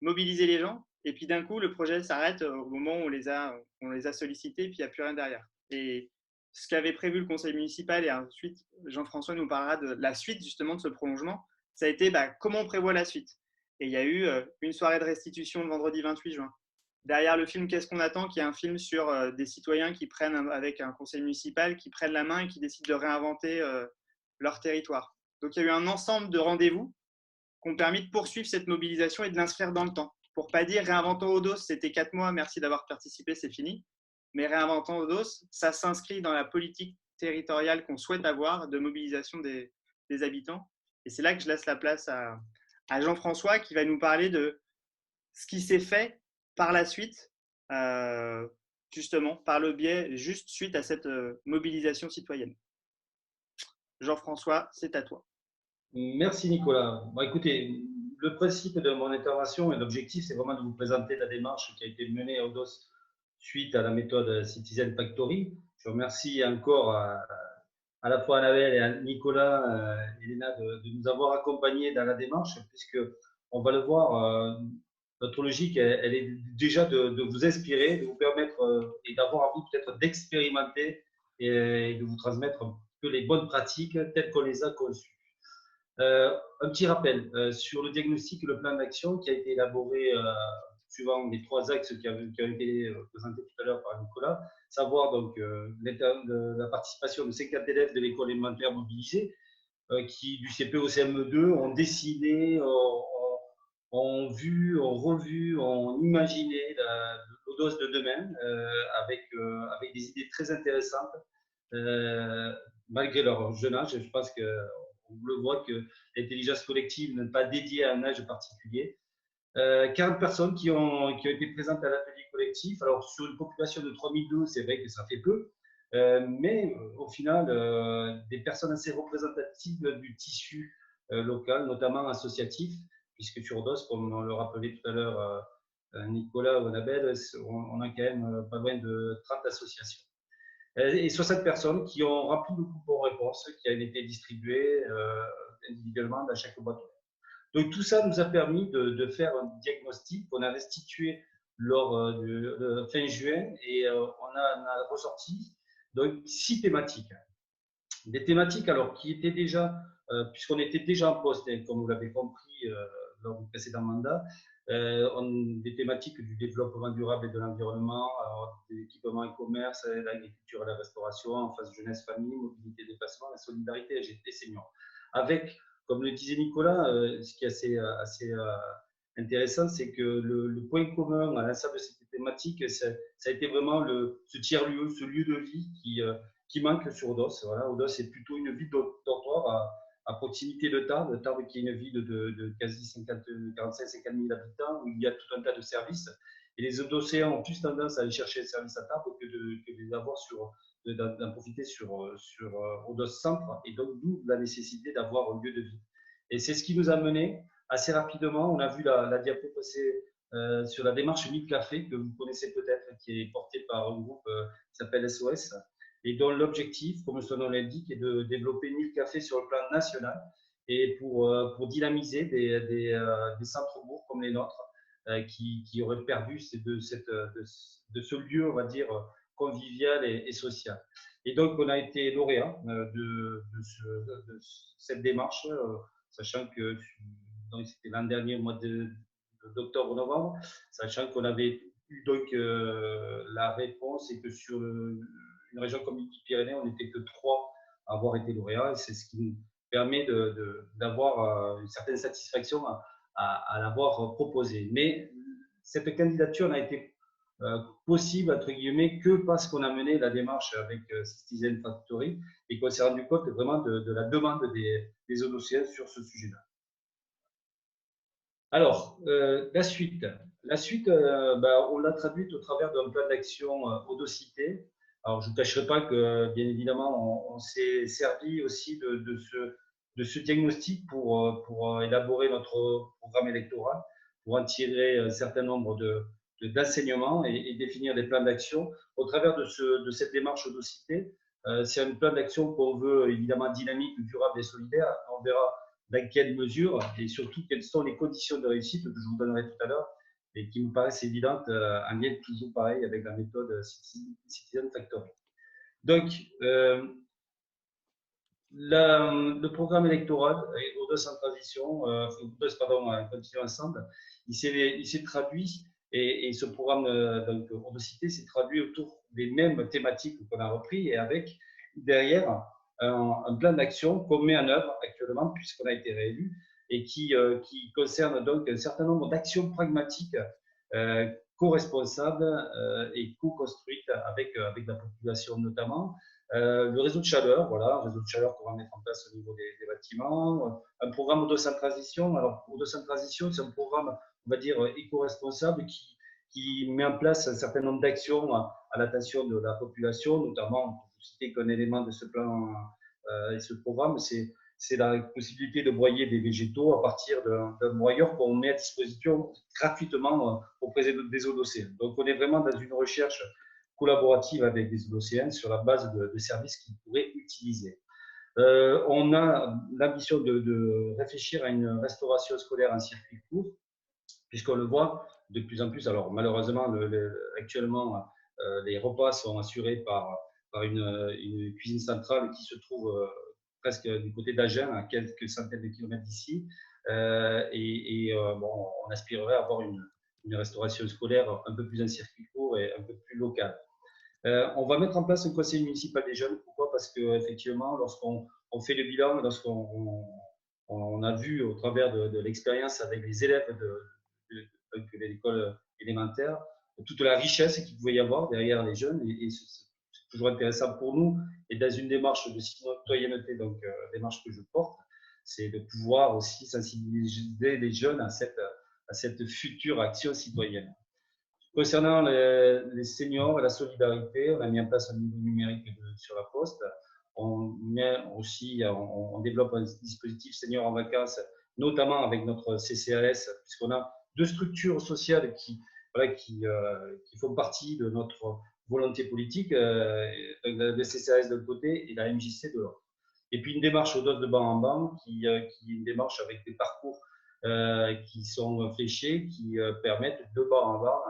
mobiliser les gens. Et puis d'un coup, le projet s'arrête au moment où on les a sollicités, et puis il n'y a plus rien derrière. Et ce qu'avait prévu le conseil municipal, et ensuite Jean-François nous parlera de la suite justement de ce prolongement, ça a été comment on prévoit la suite. Et il y a eu une soirée de restitution le vendredi 28 juin. Derrière le film Qu'est-ce qu'on attend, qui est un film sur des citoyens qui prennent, avec un conseil municipal, qui prennent la main et qui décident de réinventer leur territoire. Donc il y a eu un ensemble de rendez-vous qui ont permis de poursuivre cette mobilisation et de l'inscrire dans le temps. Pour ne pas dire réinventons Odos, c'était 4 mois, merci d'avoir participé, c'est fini. Mais réinventons Odos, ça s'inscrit dans la politique territoriale qu'on souhaite avoir de mobilisation des habitants. Et c'est là que je laisse la place à Jean-François qui va nous parler de ce qui s'est fait par la suite, justement, par le biais, juste suite à cette mobilisation citoyenne. Jean-François, c'est à toi. Merci Nicolas. Écoutez, le principe de mon intervention et l'objectif, c'est vraiment de vous présenter la démarche qui a été menée à Odos suite à la méthode Citizen Factory. Je remercie encore à la fois Annabelle et à Nicolas et Elena de nous avoir accompagnés dans la démarche, puisque on va le voir, notre logique, elle est déjà de vous inspirer, de vous permettre et d'avoir envie peut-être d'expérimenter et de vous transmettre un peu les bonnes pratiques telles qu'on les a conçues. Un petit rappel sur le diagnostic et le plan d'action qui a été élaboré suivant les 3 axes qui ont été présentés tout à l'heure par Nicolas, savoir donc la participation de 50 élèves de l'école élémentaire mobilisée qui du CP au CM2 ont dessiné, ont vu, ont revu, ont imaginé l'Odos de demain avec des idées très intéressantes malgré leur jeune âge. Je pense que on le voit que l'intelligence collective n'est pas dédiée à un âge particulier. 40 personnes qui ont été présentes à l'atelier collectif. Alors, sur une population de 3012, c'est vrai que ça fait peu, mais au final, des personnes assez représentatives du tissu local, notamment associatif, puisque sur Odos, comme on le rappelait tout à l'heure Nicolas ou Annabelle, on a quand même pas loin de 30 associations. Et 60 personnes qui ont rempli le coupon réponse qui a été distribué individuellement dans chaque boîte. Donc tout ça nous a permis de faire un diagnostic qu'on a restitué lors de fin juin et on a ressorti donc 6 thématiques. Des thématiques alors qui étaient déjà, puisqu'on était déjà en poste, hein, comme vous l'avez compris lors du précédent mandat, des thématiques du développement durable et de l'environnement, de l'équipement et commerce, l'agriculture et la restauration, en phase jeunesse-famille, mobilité déplacement, la solidarité et seniors. Avec, comme le disait Nicolas, ce qui est assez intéressant, c'est que le point commun à l'ensemble de cette thématique, ça a été vraiment ce tiers-lieu, ce lieu de vie qui manque sur Odos. Voilà, Odos est plutôt une ville dortoir à proximité de Tarbes. Tarbes qui est une ville de quasi 45-50 000 habitants où il y a tout un tas de services. Et les Odosséens ont plus tendance à aller chercher les services à Tarbes que de les avoir d'en profiter sur Odos Centre. Et donc, d'où la nécessité d'avoir un lieu de vie. Et c'est ce qui nous a mené assez rapidement. On a vu la diapo passer sur la démarche 1000 cafés que vous connaissez peut-être, qui est portée par un groupe qui s'appelle SOS et dont l'objectif, comme son nom l'indique, est de développer 1000 cafés sur le plan national et pour dynamiser des centres-bourgs comme les nôtres qui auraient perdu de ce lieu, on va dire, convivial et social. Et donc, on a été lauréat de cette démarche, sachant que c'était l'an dernier, au mois d'octobre-novembre, sachant qu'on avait eu donc la réponse et que sur une région comme Midi-Pyrénées, on n'était que 3 à avoir été lauréats. Et c'est ce qui nous permet d'avoir une certaine satisfaction à l'avoir proposé. Mais cette candidature n'a été possible, entre guillemets, que parce qu'on a mené la démarche avec Citizen Factory et qu'on s'est rendu compte vraiment de la demande des Odosséens sur ce sujet-là. Alors, la suite, on l'a traduite au travers d'un plan d'action Odocité. Alors, je ne vous cacherai pas que, bien évidemment, on s'est servi aussi de ce diagnostic pour élaborer notre programme électoral, pour en tirer un certain nombre d'enseignements et définir des plans d'action. Au travers de cette démarche Odocité, c'est un plan d'action qu'on veut évidemment dynamique, durable et solidaire. On verra dans quelle mesure et surtout quelles sont les conditions de réussite que je vous donnerai tout à l'heure et qui me paraissent évidentes en lien toujours pareil avec la méthode Citizen Factory. Donc, le programme électoral Odos en transition, Odos, pardon, continuons ensemble, il s'est traduit et ce programme donc Odocité s'est traduit autour des mêmes thématiques qu'on a repris et avec derrière un plan d'action qu'on met en œuvre actuellement puisqu'on a été réélu et qui concerne donc un certain nombre d'actions pragmatiques co-responsables et co-construites avec la population notamment. Le réseau de chaleur, voilà, un réseau de chaleur qu'on va mettre en place au niveau des bâtiments, un programme Odos en transition. Alors, Odos en transition, c'est un programme, on va dire, éco-responsable qui met en place un certain nombre d'actions à l'attention de la population, notamment, pour citer qu'un élément de ce plan et ce programme, c'est la possibilité de broyer des végétaux à partir d'un broyeur qu'on met à disposition gratuitement auprès des Odosséens. Donc, on est vraiment dans une recherche collaborative avec des Odosséens sur la base de services qu'ils pourraient utiliser. On a l'ambition de réfléchir à une restauration scolaire en circuit court, puisqu'on le voit de plus en plus. Alors, malheureusement, actuellement, les repas sont assurés par une cuisine centrale qui se trouve presque du côté d'Agen, à quelques centaines de kilomètres d'ici. Bon, on aspirerait à avoir une restauration scolaire un peu plus en circuit court et un peu plus locale. On va mettre en place un conseil municipal des jeunes. Pourquoi? Parce qu'effectivement, lorsqu'on fait le bilan, lorsqu'on a vu au travers de l'expérience avec les élèves de l'école élémentaire, toute la richesse qu'il pouvait y avoir derrière les jeunes, et c'est toujours intéressant pour nous, et dans une démarche de citoyenneté, donc démarche que je porte, c'est de pouvoir aussi sensibiliser les jeunes à cette future action citoyenne. Concernant les seniors et la solidarité, on a mis en place un niveau numérique sur la poste. On développe un dispositif senior en vacances, notamment avec notre CCAS, puisqu'on a 2 structures sociales qui font partie de notre volonté politique, le CCAS d'un côté et la MJC de l'autre. Et puis une démarche Odos de banc en banc, qui est une démarche avec des parcours qui sont fléchés, qui permettent de banc en banc,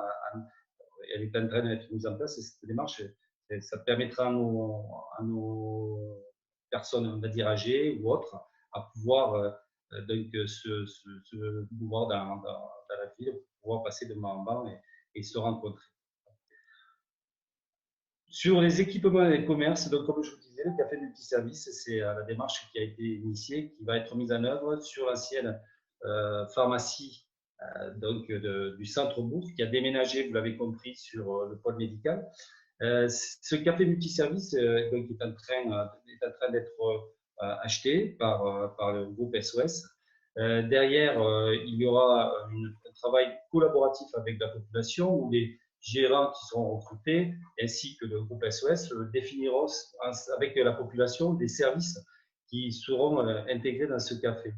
elle est en train d'être mise en place, et cette démarche, ça permettra à nos personnes, on va dire âgées ou autres, à pouvoir donc se mouvoir dans la ville, pour pouvoir passer de banc en banc et se rencontrer. Sur les équipements et les commerces, donc comme je vous disais, le café multiservice, c'est la démarche qui a été initiée, qui va être mise en œuvre sur l'ancienne pharmacie du centre-bourg, qui a déménagé, vous l'avez compris, sur le pôle médical. Ce café multiservice donc, est en train d'être acheté par le groupe SOS. Derrière, il y aura un travail collaboratif avec la population où les gérants qui seront recrutés ainsi que le groupe SOS définiront avec la population des services qui seront intégrés dans ce café.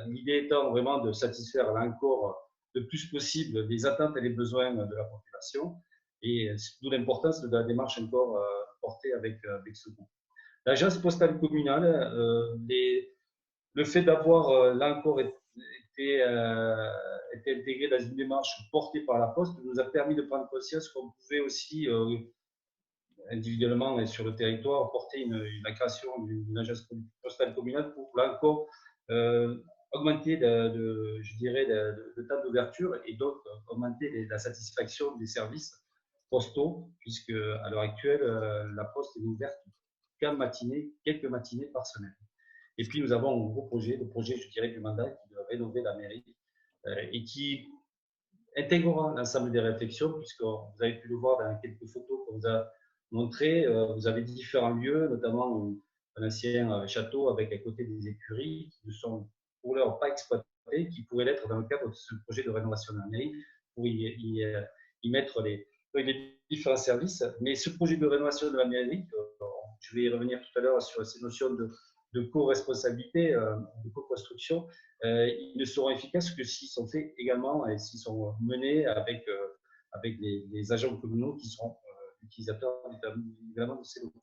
L'idée étant vraiment de satisfaire là encore le plus possible les attentes et les besoins de la population, et d'où l'importance de la démarche encore portée avec ce groupe. L'agence postale communale, le fait d'avoir là encore été intégré dans une démarche portée par la Poste nous a permis de prendre conscience qu'on pouvait aussi individuellement et sur le territoire porter la création d'une agence postale communale pour là encore augmenter je dirais le temps d'ouverture et donc augmenter la satisfaction des services postaux, puisque à l'heure actuelle la Poste est ouverte quelques matinées par semaine. Et puis nous avons un gros projet, le projet je dirais du mandat qui doit rénover la mairie et qui intégrera l'ensemble des réflexions, puisque vous avez pu le voir dans quelques photos qu'on vous a montrées. Vous avez différents lieux, notamment un ancien château avec à côté des écuries qui ne sont pour l'heure pas exploitées, qui pourraient l'être dans le cadre de ce projet de rénovation de la mairie, pour y mettre les différents services. Mais ce projet de rénovation de la mairie, je vais y revenir tout à l'heure sur ces notions de co-responsabilité, de co-construction, ils ne seront efficaces que s'ils sont faits également et s'ils sont menés avec les agents communaux qui seront utilisateurs évidemment de ces locaux.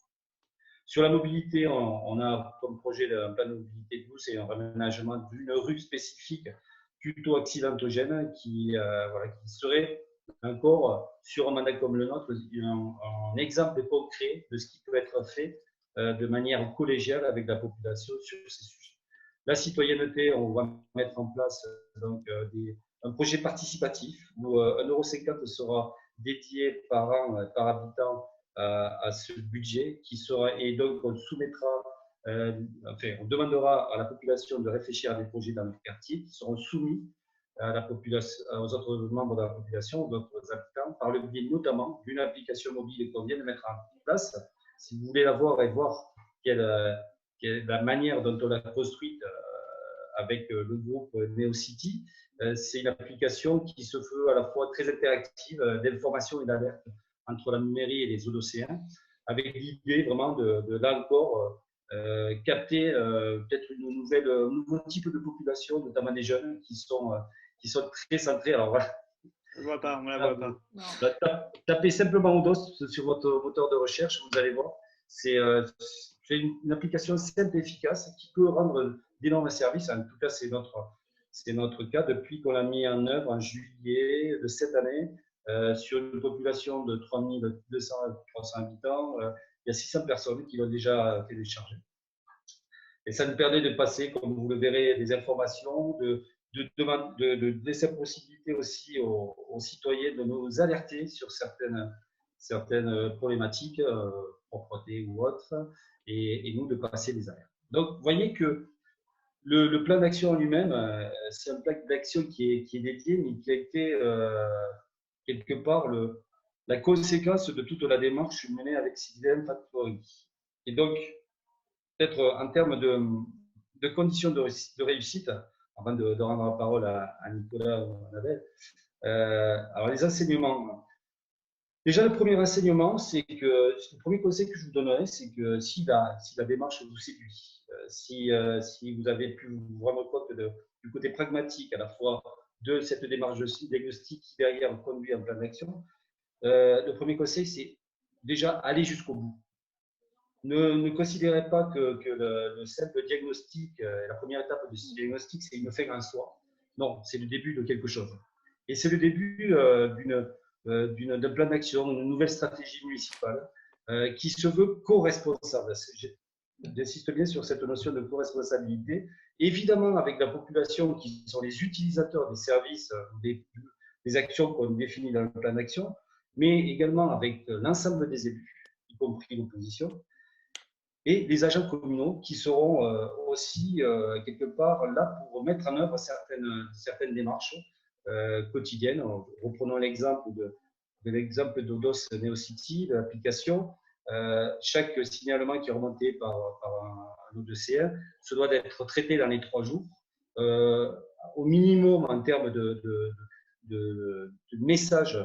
Sur la mobilité, on a comme projet un plan de mobilité douce et un réaménagement d'une rue spécifique plutôt accidentogène qui serait encore, sur un mandat comme le nôtre, un exemple concret de ce qui peut être fait de manière collégiale avec la population sur ces sujets. La citoyenneté, on va mettre en place donc, un projet participatif où 1,50 € sera dédié par an, par habitant à ce budget qui sera, et donc on soumettra, on demandera à la population de réfléchir à des projets dans leur quartier qui seront soumis à la population, aux autres membres de la population, d'autres habitants, par le biais notamment d'une application mobile qu'on vient de mettre en place. Si vous voulez la voir et voir quelle est la manière dont on l'a construite avec le groupe NeoCity, c'est une application qui se veut à la fois très interactive d'information et d'alerte entre la mairie et les eaux d'océan, avec l'idée vraiment de là encore capter peut-être un nouveau type de population, notamment des jeunes qui sont très centrés. Alors voilà. On ne voit pas, on ne la voit pas. Tapez simplement Odos sur votre moteur de recherche, vous allez voir. C'est une application simple et efficace qui peut rendre d'énormes services. En tout cas, c'est notre cas depuis qu'on l'a mis en œuvre en juillet de cette année sur une population de 3200 à 300 habitants. Il y a 600 personnes qui l'ont déjà téléchargé. Et ça nous permet de passer, comme vous le verrez, des informations, de laisser la possibilité aussi aux citoyens de nous alerter sur certaines problématiques, propreté ou autres, et nous de passer des alertes. Donc, vous voyez que le plan d'action en lui-même, c'est un plan d'action qui est dédié, mais qui a été quelque part la conséquence de toute la démarche menée avec Sylvain Factory. Et donc, peut-être en termes de conditions de réussite, avant de rendre la parole à Nicolas ou à Annabelle, alors les enseignements. Déjà, le premier enseignement, le premier conseil que je vous donnerais, c'est que si la démarche vous séduit, si vous avez pu vous rendre compte du côté pragmatique à la fois de cette démarche diagnostique qui derrière conduit en plan d'action, le premier conseil, c'est déjà aller jusqu'au bout. Ne considérez pas que le simple diagnostic, la première étape de ce diagnostic, c'est une fin en soi. Non, c'est le début de quelque chose. Et c'est le début d'un plan d'action, d'une nouvelle stratégie municipale qui se veut co-responsable. J'insiste bien sur cette notion de co-responsabilité, évidemment avec la population qui sont les utilisateurs des services, des actions qu'on définit dans le plan d'action, mais également avec l'ensemble des élus, y compris l'opposition, et les agents communaux qui seront aussi quelque part là pour mettre en œuvre certaines démarches quotidienne. Reprenons l'exemple de l'exemple d'Odos NeoCity, de l'application. Chaque signalement qui est remonté par un ODCR se doit d'être traité dans les 3 jours. Au minimum en termes de messages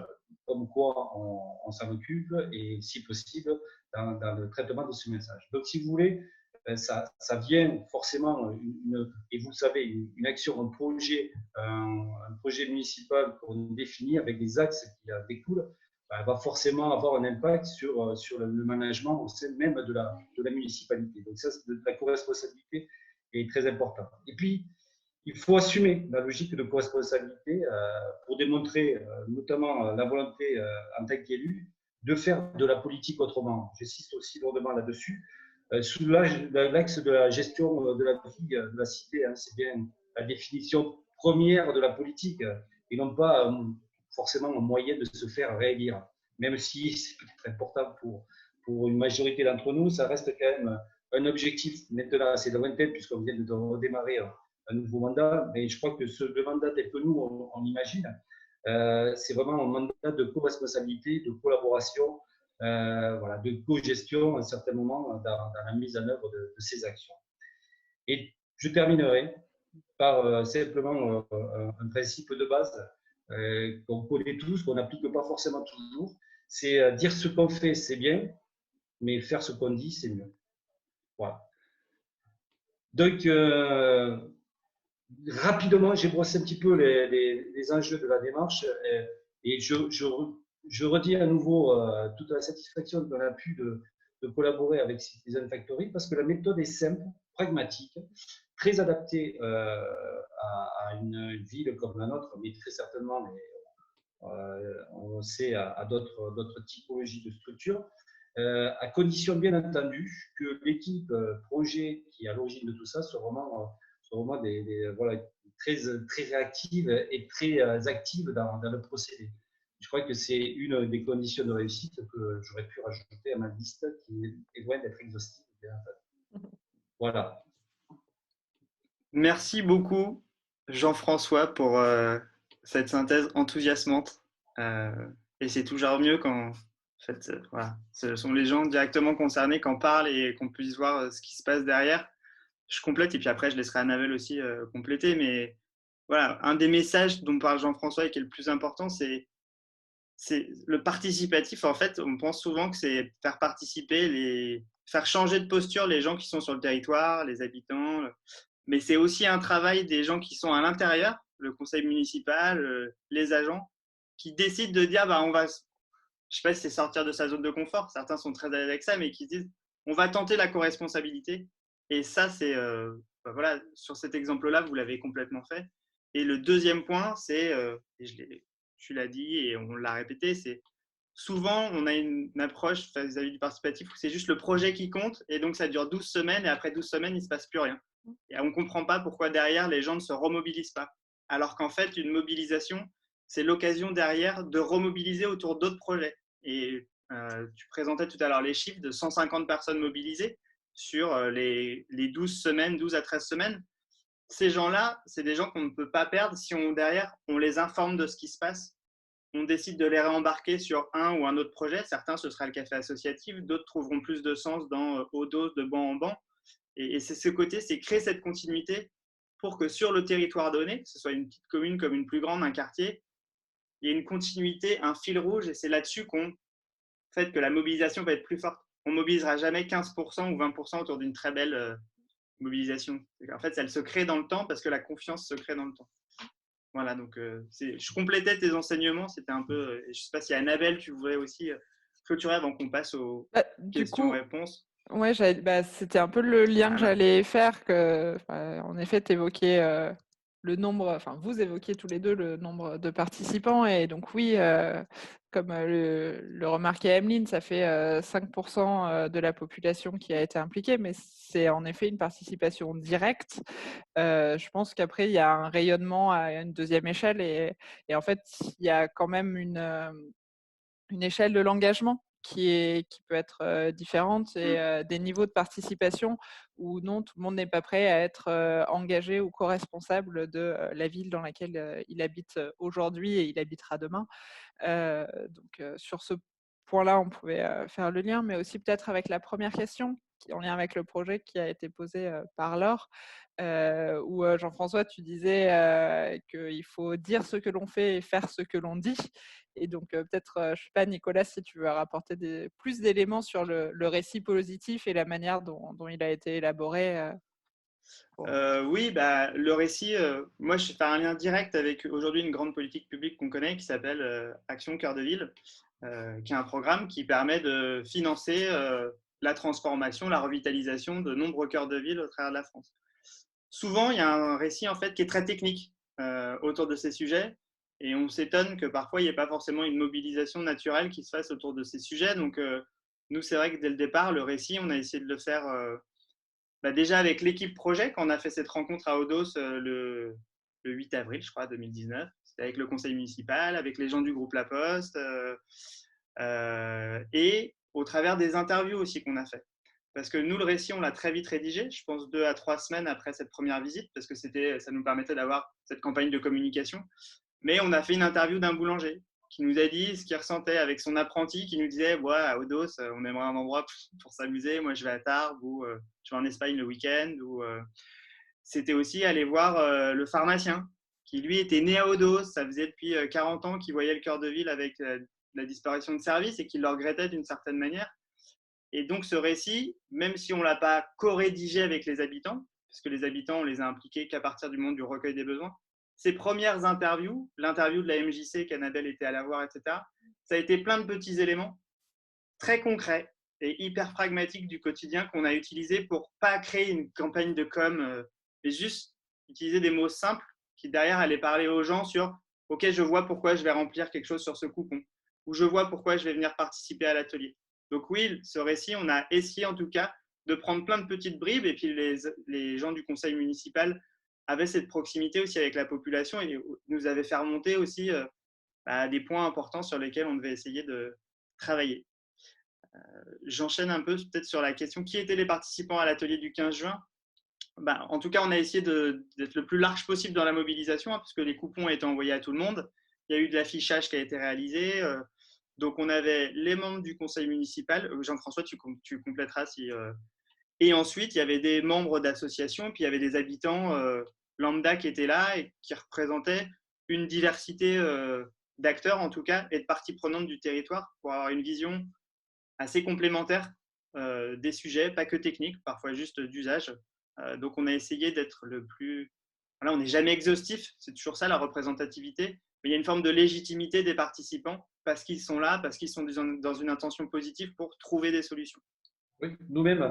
comme quoi on s'en occupe et si possible dans le traitement de ce message. Donc si vous voulez, ça vient forcément, et vous le savez, une action, un projet municipal qu'on définit avec des axes qui en découlent, va forcément avoir un impact sur le management au sein même de la municipalité. Donc ça, la co-responsabilité est très importante. Et puis, il faut assumer la logique de co-responsabilité pour démontrer notamment la volonté en tant qu'élu de faire de la politique autrement. J'insiste aussi lourdement là-dessus. Sous l'axe de la gestion de la vie de la cité, hein, c'est bien la définition première de la politique et non pas forcément un moyen de se faire réélire. Même si c'est peut-être important pour une majorité d'entre nous, ça reste quand même un objectif. Maintenant, c'est lointain puisqu'on vient de redémarrer un nouveau mandat, mais je crois que le mandat tel que nous, on imagine, c'est vraiment un mandat de co-responsabilité, de collaboration, voilà, de co-gestion à un certain moment dans la mise en œuvre de ces actions. Et je terminerai par simplement un principe de base qu'on connaît tous, qu'on n'applique pas forcément toujours, c'est dire ce qu'on fait, c'est bien, mais faire ce qu'on dit, c'est mieux. Voilà. Donc, rapidement, j'ai brossé un petit peu les enjeux de la démarche et je redis à nouveau toute la satisfaction qu'on a pu de collaborer avec Citizen Factory parce que la méthode est simple, pragmatique, très adaptée à une ville comme la nôtre, mais très certainement, on sait, à d'autres typologies de structures, à condition bien entendu que l'équipe projet qui est à l'origine de tout ça soit vraiment voilà, très réactive et très active dans le procédé. Je crois que c'est une des conditions de réussite que j'aurais pu rajouter à ma liste qui est loin d'être exhaustive. Voilà. Merci beaucoup, Jean-François, pour cette synthèse enthousiasmante. Et c'est toujours mieux quand en fait, voilà, ce sont les gens directement concernés qui en parlent et qu'on puisse voir ce qui se passe derrière. Je complète et puis après, je laisserai Annabelle aussi compléter. Mais voilà, un des messages dont parle Jean-François et qui est le plus important, c'est le participatif. En fait, on pense souvent que c'est faire participer, faire changer de posture les gens qui sont sur le territoire, les habitants. Mais c'est aussi un travail des gens qui sont à l'intérieur, le conseil municipal, les agents, qui décident de dire bah, on va, je sais pas si c'est sortir de sa zone de confort, certains sont très à l'aise avec ça, mais qui se disent on va tenter la co-responsabilité. Et ça, c'est, bah voilà, sur cet exemple-là, vous l'avez complètement fait. Et le deuxième point, c'est, et tu l'as dit et on l'a répété, c'est souvent, on a une approche vis-à-vis du participatif où c'est juste le projet qui compte et donc ça dure 12 semaines et après 12 semaines, il ne se passe plus rien. Et on ne comprend pas pourquoi derrière, les gens ne se remobilisent pas. Alors qu'en fait, une mobilisation, c'est l'occasion derrière de remobiliser autour d'autres projets. Et tu présentais tout à l'heure les chiffres de 150 personnes mobilisées sur les 12 semaines, 12 à 13 semaines. Ces gens-là, c'est des gens qu'on ne peut pas perdre si derrière, on les informe de ce qui se passe. On décide de les réembarquer sur un ou un autre projet. Certains, ce sera le café associatif. D'autres trouveront plus de sens dans haut dose de banc en banc. Et c'est ce côté, c'est créer cette continuité pour que sur le territoire donné, que ce soit une petite commune comme une plus grande, un quartier, il y ait une continuité, un fil rouge. Et c'est là-dessus qu'on fait que la mobilisation va être plus forte. On ne mobilisera jamais 15% ou 20% autour d'une très belle mobilisation. En fait, elle se crée dans le temps parce que la confiance se crée dans le temps. Voilà, donc je complétais tes enseignements. C'était un peu, je ne sais pas si Annabelle, tu voulais aussi clôturer avant qu'on passe aux questions-réponses. Ouais, c'était un peu le lien que j'allais faire. En effet, tu évoquais le nombre, enfin, vous évoquiez tous les deux le nombre de participants. Et donc, oui, comme le remarquait Emeline, ça fait 5% de la population qui a été impliquée, mais c'est en effet une participation directe. Je pense qu'après, il y a un rayonnement à une deuxième échelle et en fait, il y a quand même une échelle de l'engagement qui peut être différente et des niveaux de participation où non, tout le monde n'est pas prêt à être engagé ou co-responsable de la ville dans laquelle il habite aujourd'hui et il habitera demain. Donc sur ce point-là, on pouvait faire le lien, mais aussi peut-être avec la première question, en lien avec le projet qui a été posé par Laure, où Jean-François, tu disais qu'il faut dire ce que l'on fait et faire ce que l'on dit. Et donc peut-être, je ne sais pas, Nicolas, si tu veux rapporter plus d'éléments sur le récit positif et la manière dont il a été élaboré. Oui, bah, le récit, moi je fais un lien direct avec aujourd'hui une grande politique publique qu'on connaît qui s'appelle Action Cœur de Ville, qui est un programme qui permet de financer la transformation, la revitalisation de nombreux cœurs de ville au travers de la France. Souvent, il y a un récit en fait qui est très technique autour de ces sujets et on s'étonne que parfois il n'y ait pas forcément une mobilisation naturelle qui se fasse autour de ces sujets. Donc, nous, c'est vrai que dès le départ, le récit, on a essayé de le faire déjà avec l'équipe projet, quand on a fait cette rencontre à Odos le 8 avril, je crois, 2019. C'était avec le conseil municipal, avec les gens du groupe La Poste et au travers des interviews aussi qu'on a fait. Parce que nous, le récit, on l'a très vite rédigé, je pense 2 à 3 semaines après cette première visite, parce que ça nous permettait d'avoir cette campagne de communication. Mais on a fait une interview d'un boulanger qui nous a dit ce qu'il ressentait avec son apprenti, qui nous disait ouais, à Odos, on aimerait un endroit pour s'amuser. Moi, je vais à Tarbes ou je vais en Espagne le week-end. C'était aussi aller voir le pharmacien qui, lui, était né à Odos. Ça faisait depuis 40 ans qu'il voyait le cœur de ville avec la disparition de services et qu'il le regrettait d'une certaine manière. Et donc, ce récit, même si on ne l'a pas co-rédigé avec les habitants, parce que les habitants, on les a impliqués qu'à partir du moment du recueil des besoins, ces premières interviews, l'interview de la MJC qu'Annabelle était à la voir, etc., ça a été plein de petits éléments très concrets et hyper pragmatiques du quotidien qu'on a utilisés pour pas créer une campagne de com, mais juste utiliser des mots simples qui derrière allaient parler aux gens sur « Ok, je vois pourquoi je vais remplir quelque chose sur ce coupon » ou « Je vois pourquoi je vais venir participer à l'atelier ». Donc oui, ce récit, on a essayé en tout cas de prendre plein de petites bribes et puis les gens du conseil municipal avaient cette proximité aussi avec la population et nous avaient fait remonter aussi des points importants sur lesquels on devait essayer de travailler. J'enchaîne un peu peut-être sur la question qui étaient les participants à l'atelier du 15 juin. En tout cas, on a essayé d'être le plus large possible dans la mobilisation puisque les coupons ont été envoyés à tout le monde. Il y a eu de l'affichage qui a été réalisé. Donc, on avait les membres du conseil municipal. Jean-François, tu compléteras si. Et ensuite, il y avait des membres d'associations, puis il y avait des habitants lambda qui étaient là et qui représentaient une diversité d'acteurs, en tout cas, et de parties prenantes du territoire pour avoir une vision assez complémentaire des sujets, pas que techniques, parfois juste d'usage. Donc, on a essayé d'être le plus. Voilà, on n'est jamais exhaustif, c'est toujours ça la représentativité, mais il y a une forme de légitimité des participants parce qu'ils sont là, parce qu'ils sont dans une intention positive pour trouver des solutions. Oui, nous-mêmes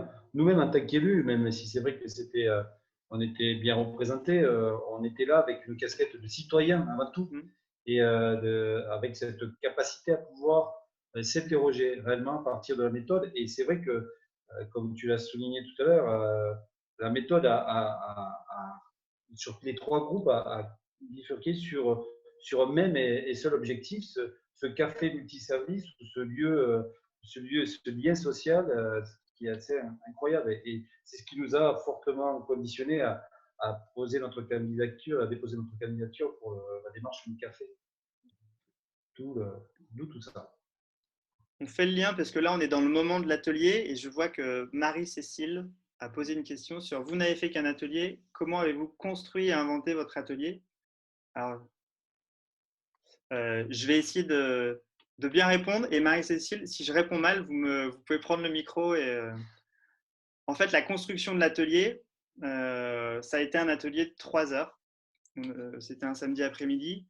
en tant qu'élus, même si c'est vrai que on était bien représentés, on était là avec une casquette de citoyen avant tout, et avec cette capacité à pouvoir s'interroger réellement à partir de la méthode. Et c'est vrai que, comme tu l'as souligné tout à l'heure, la méthode sur les 3 groupes a bifurqué sur un même et seul objectif, ce café multiservice, ce lien social qui est assez incroyable. Et c'est ce qui nous a fortement conditionné à déposer notre candidature pour la démarche du café. D'où tout ça. On fait le lien parce que là, on est dans le moment de l'atelier et je vois que Marie-Cécile a posé une question sur « Vous n'avez fait qu'un atelier, comment avez-vous construit et inventé votre atelier ?» Alors, je vais essayer de bien répondre. Et Marie-Cécile, si je réponds mal, vous pouvez prendre le micro. En fait, la construction de l'atelier, ça a été un atelier de 3 heures. C'était un samedi après-midi.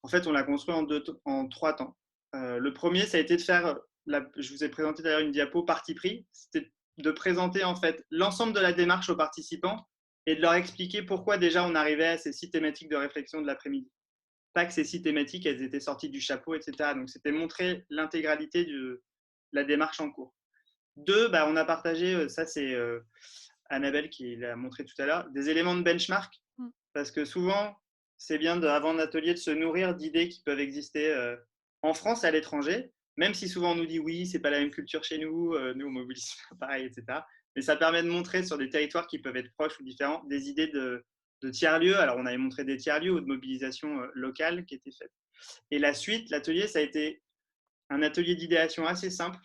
En fait, on l'a construit en 3 temps. Le premier, ça a été de faire, je vous ai présenté d'ailleurs une diapo parti pris, c'était de présenter en fait l'ensemble de la démarche aux participants et de leur expliquer pourquoi déjà on arrivait à ces 6 thématiques de réflexion de l'après-midi. Pas que ces 6 thématiques, elles étaient sorties du chapeau, etc. Donc, c'était montrer l'intégralité de la démarche en cours. 2, on a partagé, ça c'est Annabelle qui l'a montré tout à l'heure, des éléments de benchmark, parce que souvent, c'est bien avant un atelier de se nourrir d'idées qui peuvent exister en France et à l'étranger, même si souvent on nous dit oui, c'est pas la même culture chez nous, nous on mobilise pas pareil, etc. Mais ça permet de montrer sur des territoires qui peuvent être proches ou différents des idées de tiers-lieux. Alors on avait montré des tiers-lieux ou de mobilisation locale qui étaient faites. Et la suite, l'atelier, ça a été un atelier d'idéation assez simple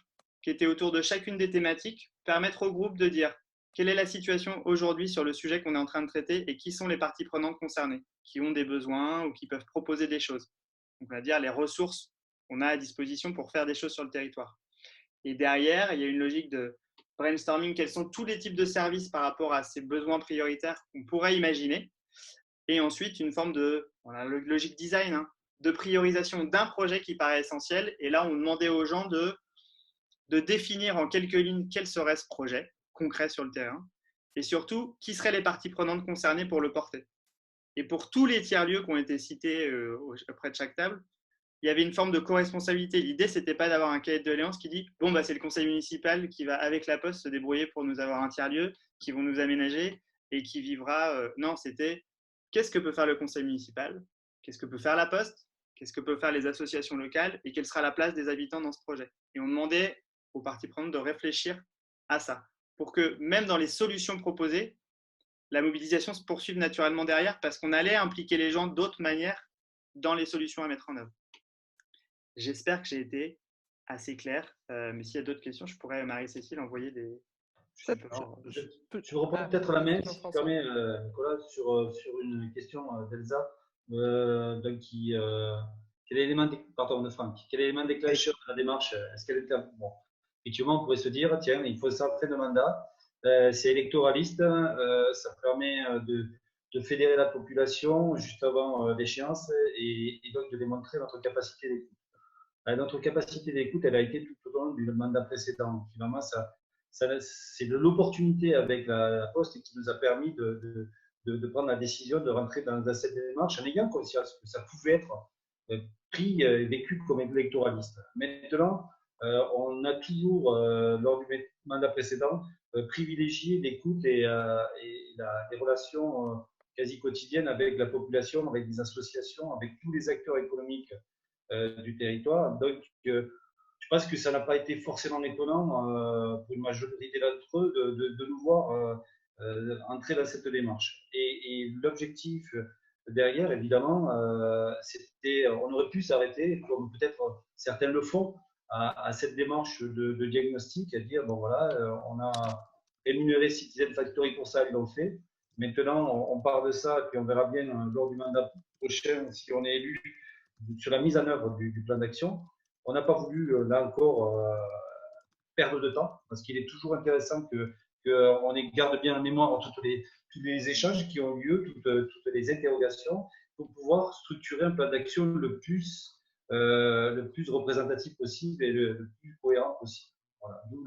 qui était autour de chacune des thématiques, permettre au groupe de dire quelle est la situation aujourd'hui sur le sujet qu'on est en train de traiter et qui sont les parties prenantes concernées, qui ont des besoins ou qui peuvent proposer des choses. Donc, on va dire les ressources qu'on a à disposition pour faire des choses sur le territoire. Et derrière, il y a une logique de brainstorming, quels sont tous les types de services par rapport à ces besoins prioritaires qu'on pourrait imaginer. Et ensuite, une forme de logique design, hein, de priorisation d'un projet qui paraît essentiel. Et là, on demandait aux gens de définir en quelques lignes quel serait ce projet concret sur le terrain et surtout, qui seraient les parties prenantes concernées pour le porter. Et pour tous les tiers-lieux qui ont été cités près de chaque table, il y avait une forme de co-responsabilité. L'idée, ce n'était pas d'avoir un cahier de doléances qui dit « bon, bah, c'est le conseil municipal qui va, avec la Poste, se débrouiller pour nous avoir un tiers-lieu, qui vont nous aménager et qui vivra… Non, c'était « qu'est-ce que peut faire le conseil municipal ? Qu'est-ce que peut faire la Poste ? Qu'est-ce que peuvent faire les associations locales ? Et quelle sera la place des habitants dans ce projet ?» Et on demandait aux parties prenantes de réfléchir à ça, pour que même dans les solutions proposées, la mobilisation se poursuive naturellement derrière, parce qu'on allait impliquer les gens d'autres manières dans les solutions à mettre en œuvre. J'espère que j'ai été assez clair, mais s'il y a d'autres questions, je pourrais, Marie-Cécile, envoyer des… Je reprends peut-être la main, si tu permets, Nicolas, sur une question d'Elsa, quel est l'élément de Franck, quel est l'élément déclencheur de la démarche? Est-ce qu'elle est… Bon, effectivement, on pourrait se dire, tiens, il faut ça en fin de mandat, c'est électoraliste, ça permet de fédérer la population juste avant l'échéance et donc de démontrer notre capacité d'écoute. Notre capacité d'écoute, elle a été tout au long du mandat précédent. Finalement, c'est de l'opportunité avec la Poste qui nous a permis de prendre la décision de rentrer dans cette démarche en ayant conscience que ça pouvait être pris et vécu comme électoraliste. Maintenant, on a toujours, lors du mandat précédent, privilégié l'écoute et les relations quasi quotidiennes avec la population, avec des associations, avec tous les acteurs économiques du territoire. Donc, je pense que ça n'a pas été forcément étonnant pour une majorité d'entre eux de nous voir entrer dans cette démarche. Et l'objectif derrière, évidemment, c'était, on aurait pu s'arrêter, comme peut-être certains le font, à cette démarche de diagnostic, à dire, bon voilà, on a rémunéré Citizen Factory pour ça, ils l'ont fait. Maintenant, on part de ça, et puis on verra bien lors du mandat prochain, si on est élu, sur la mise en œuvre du plan d'action. On n'a pas voulu, là encore, perdre de temps, parce qu'il est toujours intéressant qu'on garde bien en mémoire tous les échanges qui ont lieu, toutes les interrogations, pour pouvoir structurer un plan d'action le plus représentatif possible et le plus cohérent possible. Voilà. D'où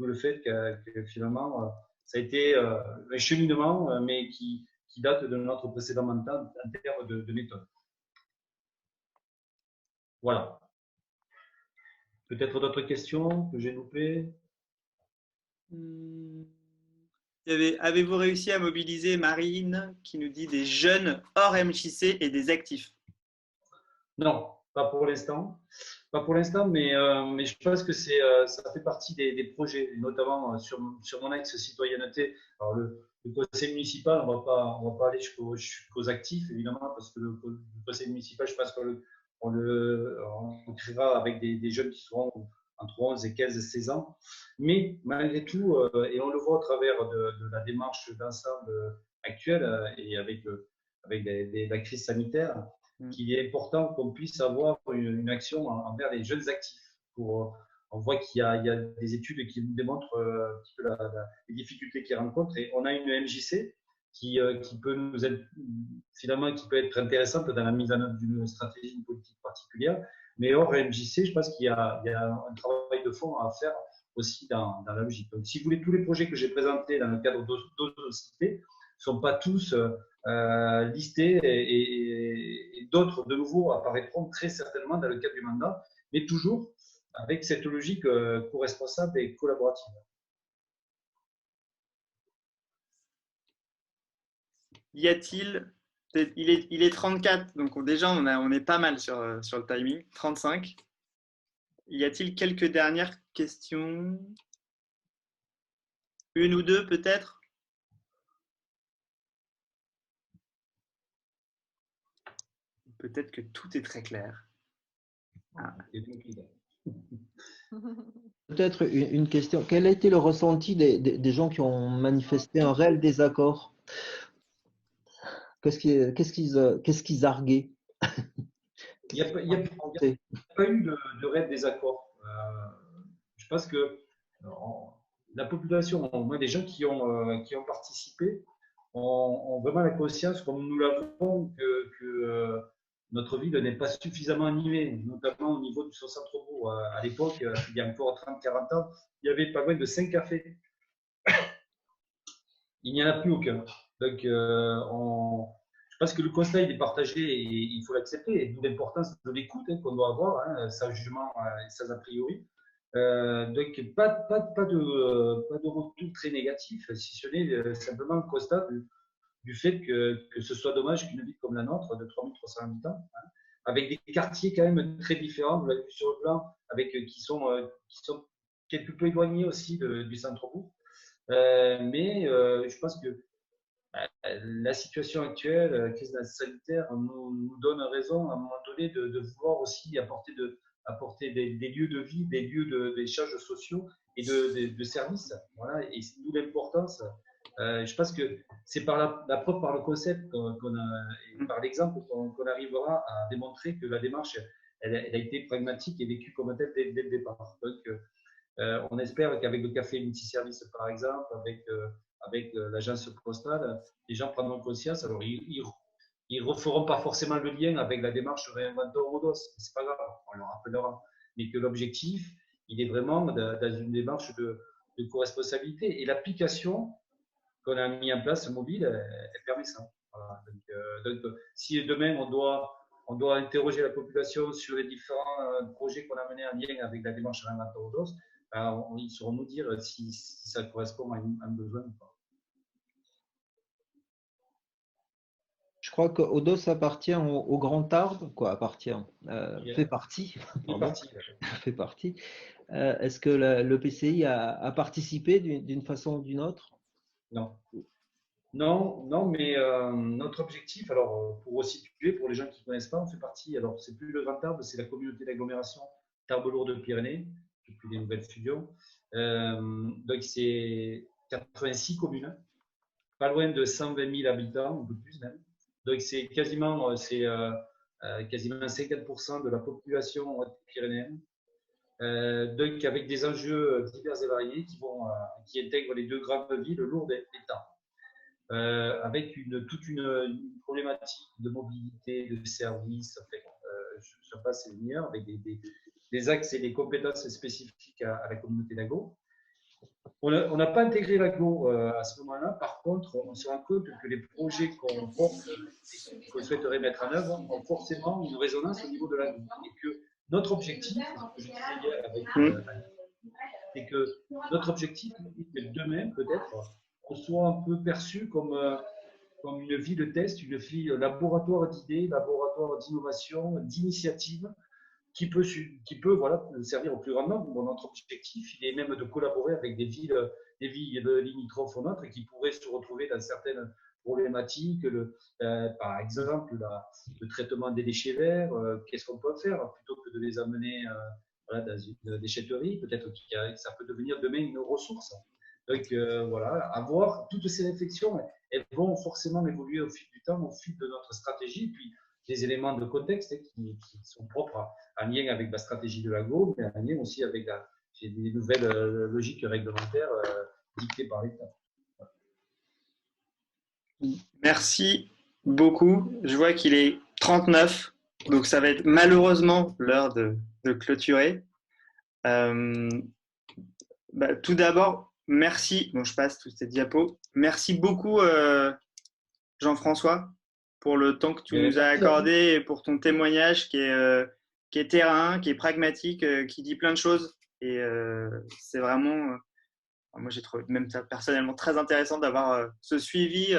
le fait que finalement, ça a été un cheminement, mais qui date de notre précédent mandat en termes de méthode. Voilà. Peut-être d'autres questions que j'ai loupées? Avez-vous réussi à mobiliser, Marine, qui nous dit des jeunes hors MJC et des actifs? Non, pas pour l'instant. Pas pour l'instant, mais je pense que ça fait partie des projets, notamment sur mon ex-citoyenneté. Alors, le conseil municipal, on va pas aller jusqu'aux actifs, évidemment, parce que le conseil municipal, je pense qu'on le créera avec des jeunes qui seront entre 11 et 15 et 16 ans. Mais malgré tout, et on le voit au travers de la démarche d'ensemble actuelle et avec la crise sanitaire, qu'il est important qu'on puisse avoir une action envers les jeunes actifs. On voit qu'il y a des études qui nous démontrent un petit peu les difficultés qu'ils rencontrent. Et on a une MJC qui peut nous être, finalement, qui peut être intéressante dans la mise en œuvre d'une stratégie, d'une politique particulière. Mais hors MJC, je pense qu'il y a un travail de fond à faire aussi dans la logique. Donc, si vous voulez, tous les projets que j'ai présentés dans le cadre d'autres cités ne sont pas tous listés et d'autres, de nouveau, apparaîtront très certainement dans le cadre du mandat, mais toujours avec cette logique co-responsable et collaborative. Y a-t-il… Il est 34, donc déjà on est pas mal sur le timing. 35. Y a-t-il quelques dernières questions? Une ou deux peut-être? Peut-être que tout est très clair. Ah. Peut-être une question. Quel a été le ressenti des gens qui ont manifesté un réel désaccord? Qu'est-ce qu'ils arguaient? Il n'y a pas eu de réel désaccord. Je pense que la population, au moins des gens qui ont participé, ont vraiment la conscience, comme nous l'avons, que notre ville n'est pas suffisamment animée, notamment au niveau du centre-bourg. À l'époque, il y a encore 30-40 ans, il y avait pas loin de 5 cafés. Il n'y en a plus aucun. Donc, je pense que le constat il est partagé et il faut l'accepter, d'où l'importance de l'écoute qu'on doit avoir, sans jugement et sans a priori. Donc, pas de retour très négatif, si ce n'est simplement le constat du fait que ce soit dommage qu'une ville comme la nôtre, de 3300 habitants, avec des quartiers quand même très différents, vous l'avez vu sur le plan, qui sont quelque peu éloignés aussi du centre-bourg. Mais je pense que la situation actuelle, la crise sanitaire, nous donne raison à un moment donné de vouloir aussi apporter des lieux de vie, des lieux d'échanges sociaux et de services. Voilà, et c'est d'où l'importance. Je pense que c'est par la preuve, par le concept et par l'exemple qu'on arrivera à démontrer que la démarche, elle a été pragmatique et vécue comme telle dès le départ. Donc, on espère qu'avec le café multiservice, par exemple, avec l'agence postale, les gens prendront conscience. Alors, ils ne referont pas forcément le lien avec la démarche réinventons Odos, c'est pas grave, on leur rappellera. Mais que l'objectif, il est vraiment dans une démarche de co-responsabilité. Et l'application qu'on a mis en place mobile, elle permet ça. Voilà. Donc, si demain on doit interroger la population sur les différents projets qu'on a menés en lien avec la démarche réinventons Odos, ils sauront nous dire si ça correspond à un besoin ou pas. Je crois que Odos appartient au Grand Tarbes, fait partie. Fait partie. Est-ce que le PCI a participé d'une façon ou d'une autre? Non, mais notre objectif, alors pour resituer, pour les gens qui ne connaissent pas, on fait partie, alors c'est plus le Grand Tarbes, c'est la communauté d'agglomération Tarbes-Lourdes-Pyrénées, depuis les nouvelles fusions. Donc c'est 86 communes, pas loin de 120 000 habitants, un peu plus même. Donc c'est quasiment 50% de la population pyrénéenne. Donc avec des enjeux divers et variés qui intègrent les deux grandes villes, Lourdes et Tarbes. Avec toute une problématique de mobilité, de services, je passe les meilleurs, avec des axes et des compétences spécifiques à la communauté d'Agglo. On n'a pas intégré l'Agglo à ce moment-là. Par contre, on se rend compte que les projets qu'on porte et qu'on souhaiterait mettre en œuvre ont forcément une résonance au niveau de l'Agglo. Et que notre objectif, ce que je disais hier avec c'est que notre objectif, c'est que demain, peut-être, on soit un peu perçu comme une ville de test, une ville laboratoire d'idées, laboratoire d'innovation, d'initiative, qui peut servir au plus grand nombre. Bon, notre objectif, il est même de collaborer avec des villes limitrophes aux nôtres qui pourraient se retrouver dans certaines problématiques. Par exemple, le traitement des déchets verts, qu'est-ce qu'on peut faire plutôt que de les amener dans une déchetterie? Peut-être que ça peut devenir demain une ressource. Donc avoir toutes ces réflexions, elles vont forcément évoluer au fil du temps, au fil de notre stratégie, puis des éléments de contexte qui sont propres en lien avec la stratégie de l'Agglo, mais en lien aussi avec des nouvelles logiques réglementaires dictées par l'État. Merci beaucoup. Je vois qu'il est 39, donc ça va être malheureusement l'heure de clôturer. Tout d'abord, merci. Bon, je passe toutes ces diapos. Merci beaucoup, Jean-François, pour le temps que tu nous as accordé et pour ton témoignage qui est terrain, qui est pragmatique, qui dit plein de choses. Et c'est vraiment, moi j'ai trouvé même ça personnellement très intéressant d'avoir ce suivi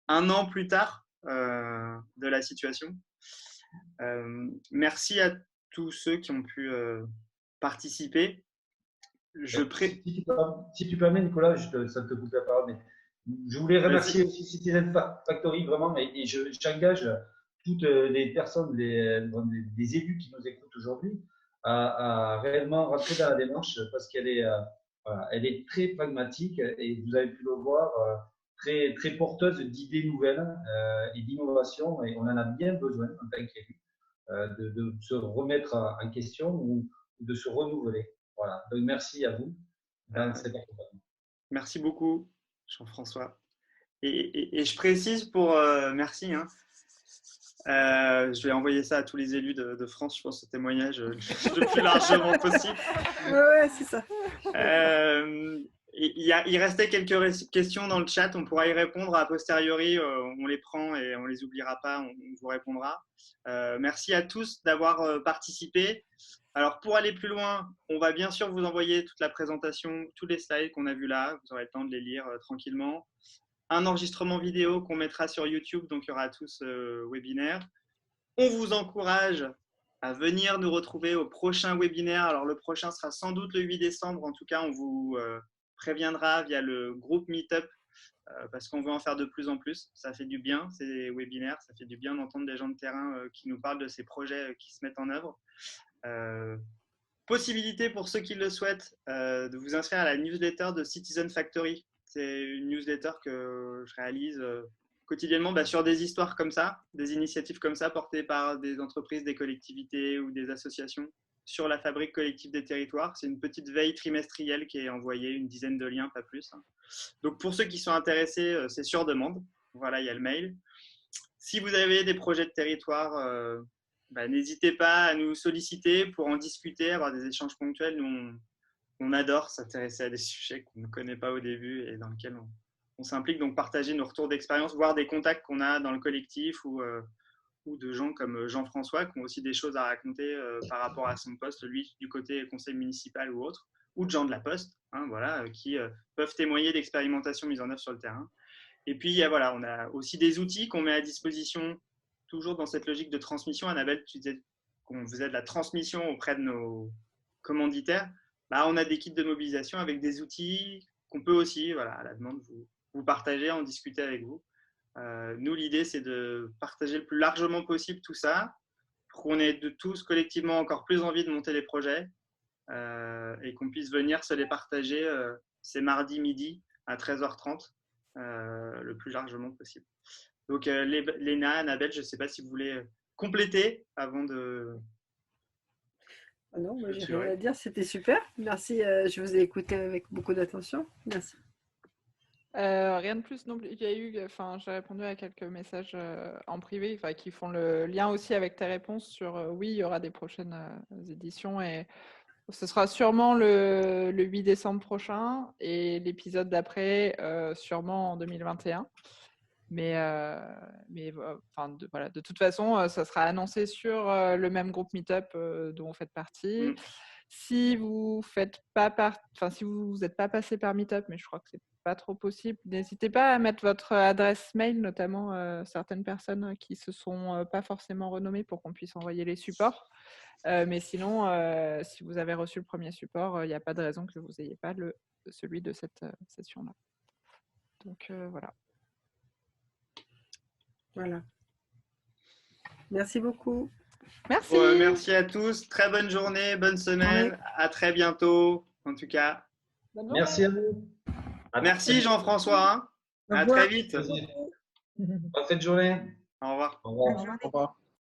un an plus tard de la situation. Merci à tous ceux qui ont pu participer. Si tu permets, Nicolas, ça te coupe la parole, mais je voulais remercier aussi Citizen Factory vraiment, et j'engage toutes les personnes, les élus qui nous écoutent aujourd'hui à réellement rentrer dans la démarche parce qu'elle est, voilà, elle est très pragmatique et vous avez pu le voir, très, très porteuse d'idées nouvelles et d'innovation, et on en a bien besoin en tant qu'élu de se remettre en question ou de se renouveler. Voilà. Donc, merci à vous dans cet accompagnement. Merci beaucoup, Jean-François. Et je précise pour… merci. Hein. Je vais envoyer ça à tous les élus de France, je pense, ce témoignage le plus largement possible. Ouais, c'est ça. Il restait quelques questions dans le chat, on pourra y répondre a posteriori, on les prend et on les oubliera pas, on vous répondra. Merci à tous d'avoir participé. Alors pour aller plus loin, on va bien sûr vous envoyer toute la présentation, tous les slides qu'on a vus là, vous aurez le temps de les lire tranquillement. Un enregistrement vidéo qu'on mettra sur YouTube, donc il y aura tout ce webinaire. On vous encourage à venir nous retrouver au prochain webinaire. Alors le prochain sera sans doute le 8 décembre, en tout cas on vous préviendra via le groupe Meetup parce qu'on veut en faire de plus en plus. Ça fait du bien ces webinaires, ça fait du bien d'entendre des gens de terrain qui nous parlent de ces projets qui se mettent en œuvre. Possibilité pour ceux qui le souhaitent de vous inscrire à la newsletter de Citizen Factory. C'est une newsletter que je réalise quotidiennement sur des histoires comme ça, des initiatives comme ça portées par des entreprises, des collectivités ou des associations sur la fabrique collective des territoires. C'est une petite veille trimestrielle qui est envoyée, une dizaine de liens, pas plus. Donc pour ceux qui sont intéressés, c'est sur demande. Voilà, il y a le mail. Si vous avez des projets de territoire, n'hésitez pas à nous solliciter pour en discuter, avoir des échanges ponctuels. Nous, on adore s'intéresser à des sujets qu'on ne connaît pas au début et dans lesquels on s'implique. Donc, partager nos retours d'expérience, voir des contacts qu'on a dans le collectif ou de gens comme Jean-François qui ont aussi des choses à raconter par rapport à son poste, lui, du côté conseil municipal ou autre, ou de gens de la Poste, qui peuvent témoigner d'expérimentations mises en œuvre sur le terrain. Et puis, voilà, on a aussi des outils qu'on met à disposition, toujours dans cette logique de transmission. Annabelle, tu disais qu'on faisait de la transmission auprès de nos commanditaires. On a des kits de mobilisation avec des outils qu'on peut aussi, à la demande, vous partager, en discuter avec vous. Nous, l'idée, c'est de partager le plus largement possible tout ça pour qu'on ait de tous collectivement encore plus envie de monter les projets et qu'on puisse venir se les partager ces mardis midi à 13h30 le plus largement possible. Donc, Léna, Annabelle, je ne sais pas si vous voulez compléter avant de… Non, moi, j'ai rien à dire, c'était super. Merci, je vous ai écouté avec beaucoup d'attention. Merci. Rien de plus non plus. Il y a eu, j'ai répondu à quelques messages en privé qui font le lien aussi avec tes réponses sur oui, il y aura des prochaines éditions et ce sera sûrement le 8 décembre prochain et l'épisode d'après sûrement en 2021. Mais de toute façon, ça sera annoncé sur le même groupe Meetup dont vous faites partie. Si vous n'êtes pas passé par Meetup, mais je crois que c'est pas trop possible, n'hésitez pas à mettre votre adresse mail, notamment certaines personnes qui se sont pas forcément renommées pour qu'on puisse envoyer les supports. Mais sinon, si vous avez reçu le premier support, il n'y a pas de raison que vous n'ayez pas celui de cette session-là. Donc voilà. Voilà. Merci beaucoup. Merci. Merci à tous. Très bonne journée, bonne semaine. Ouais. À très bientôt, en tout cas. Merci à vous. Merci Jean-François. À très vite. Bonne journée. Au revoir. Au revoir. Au revoir.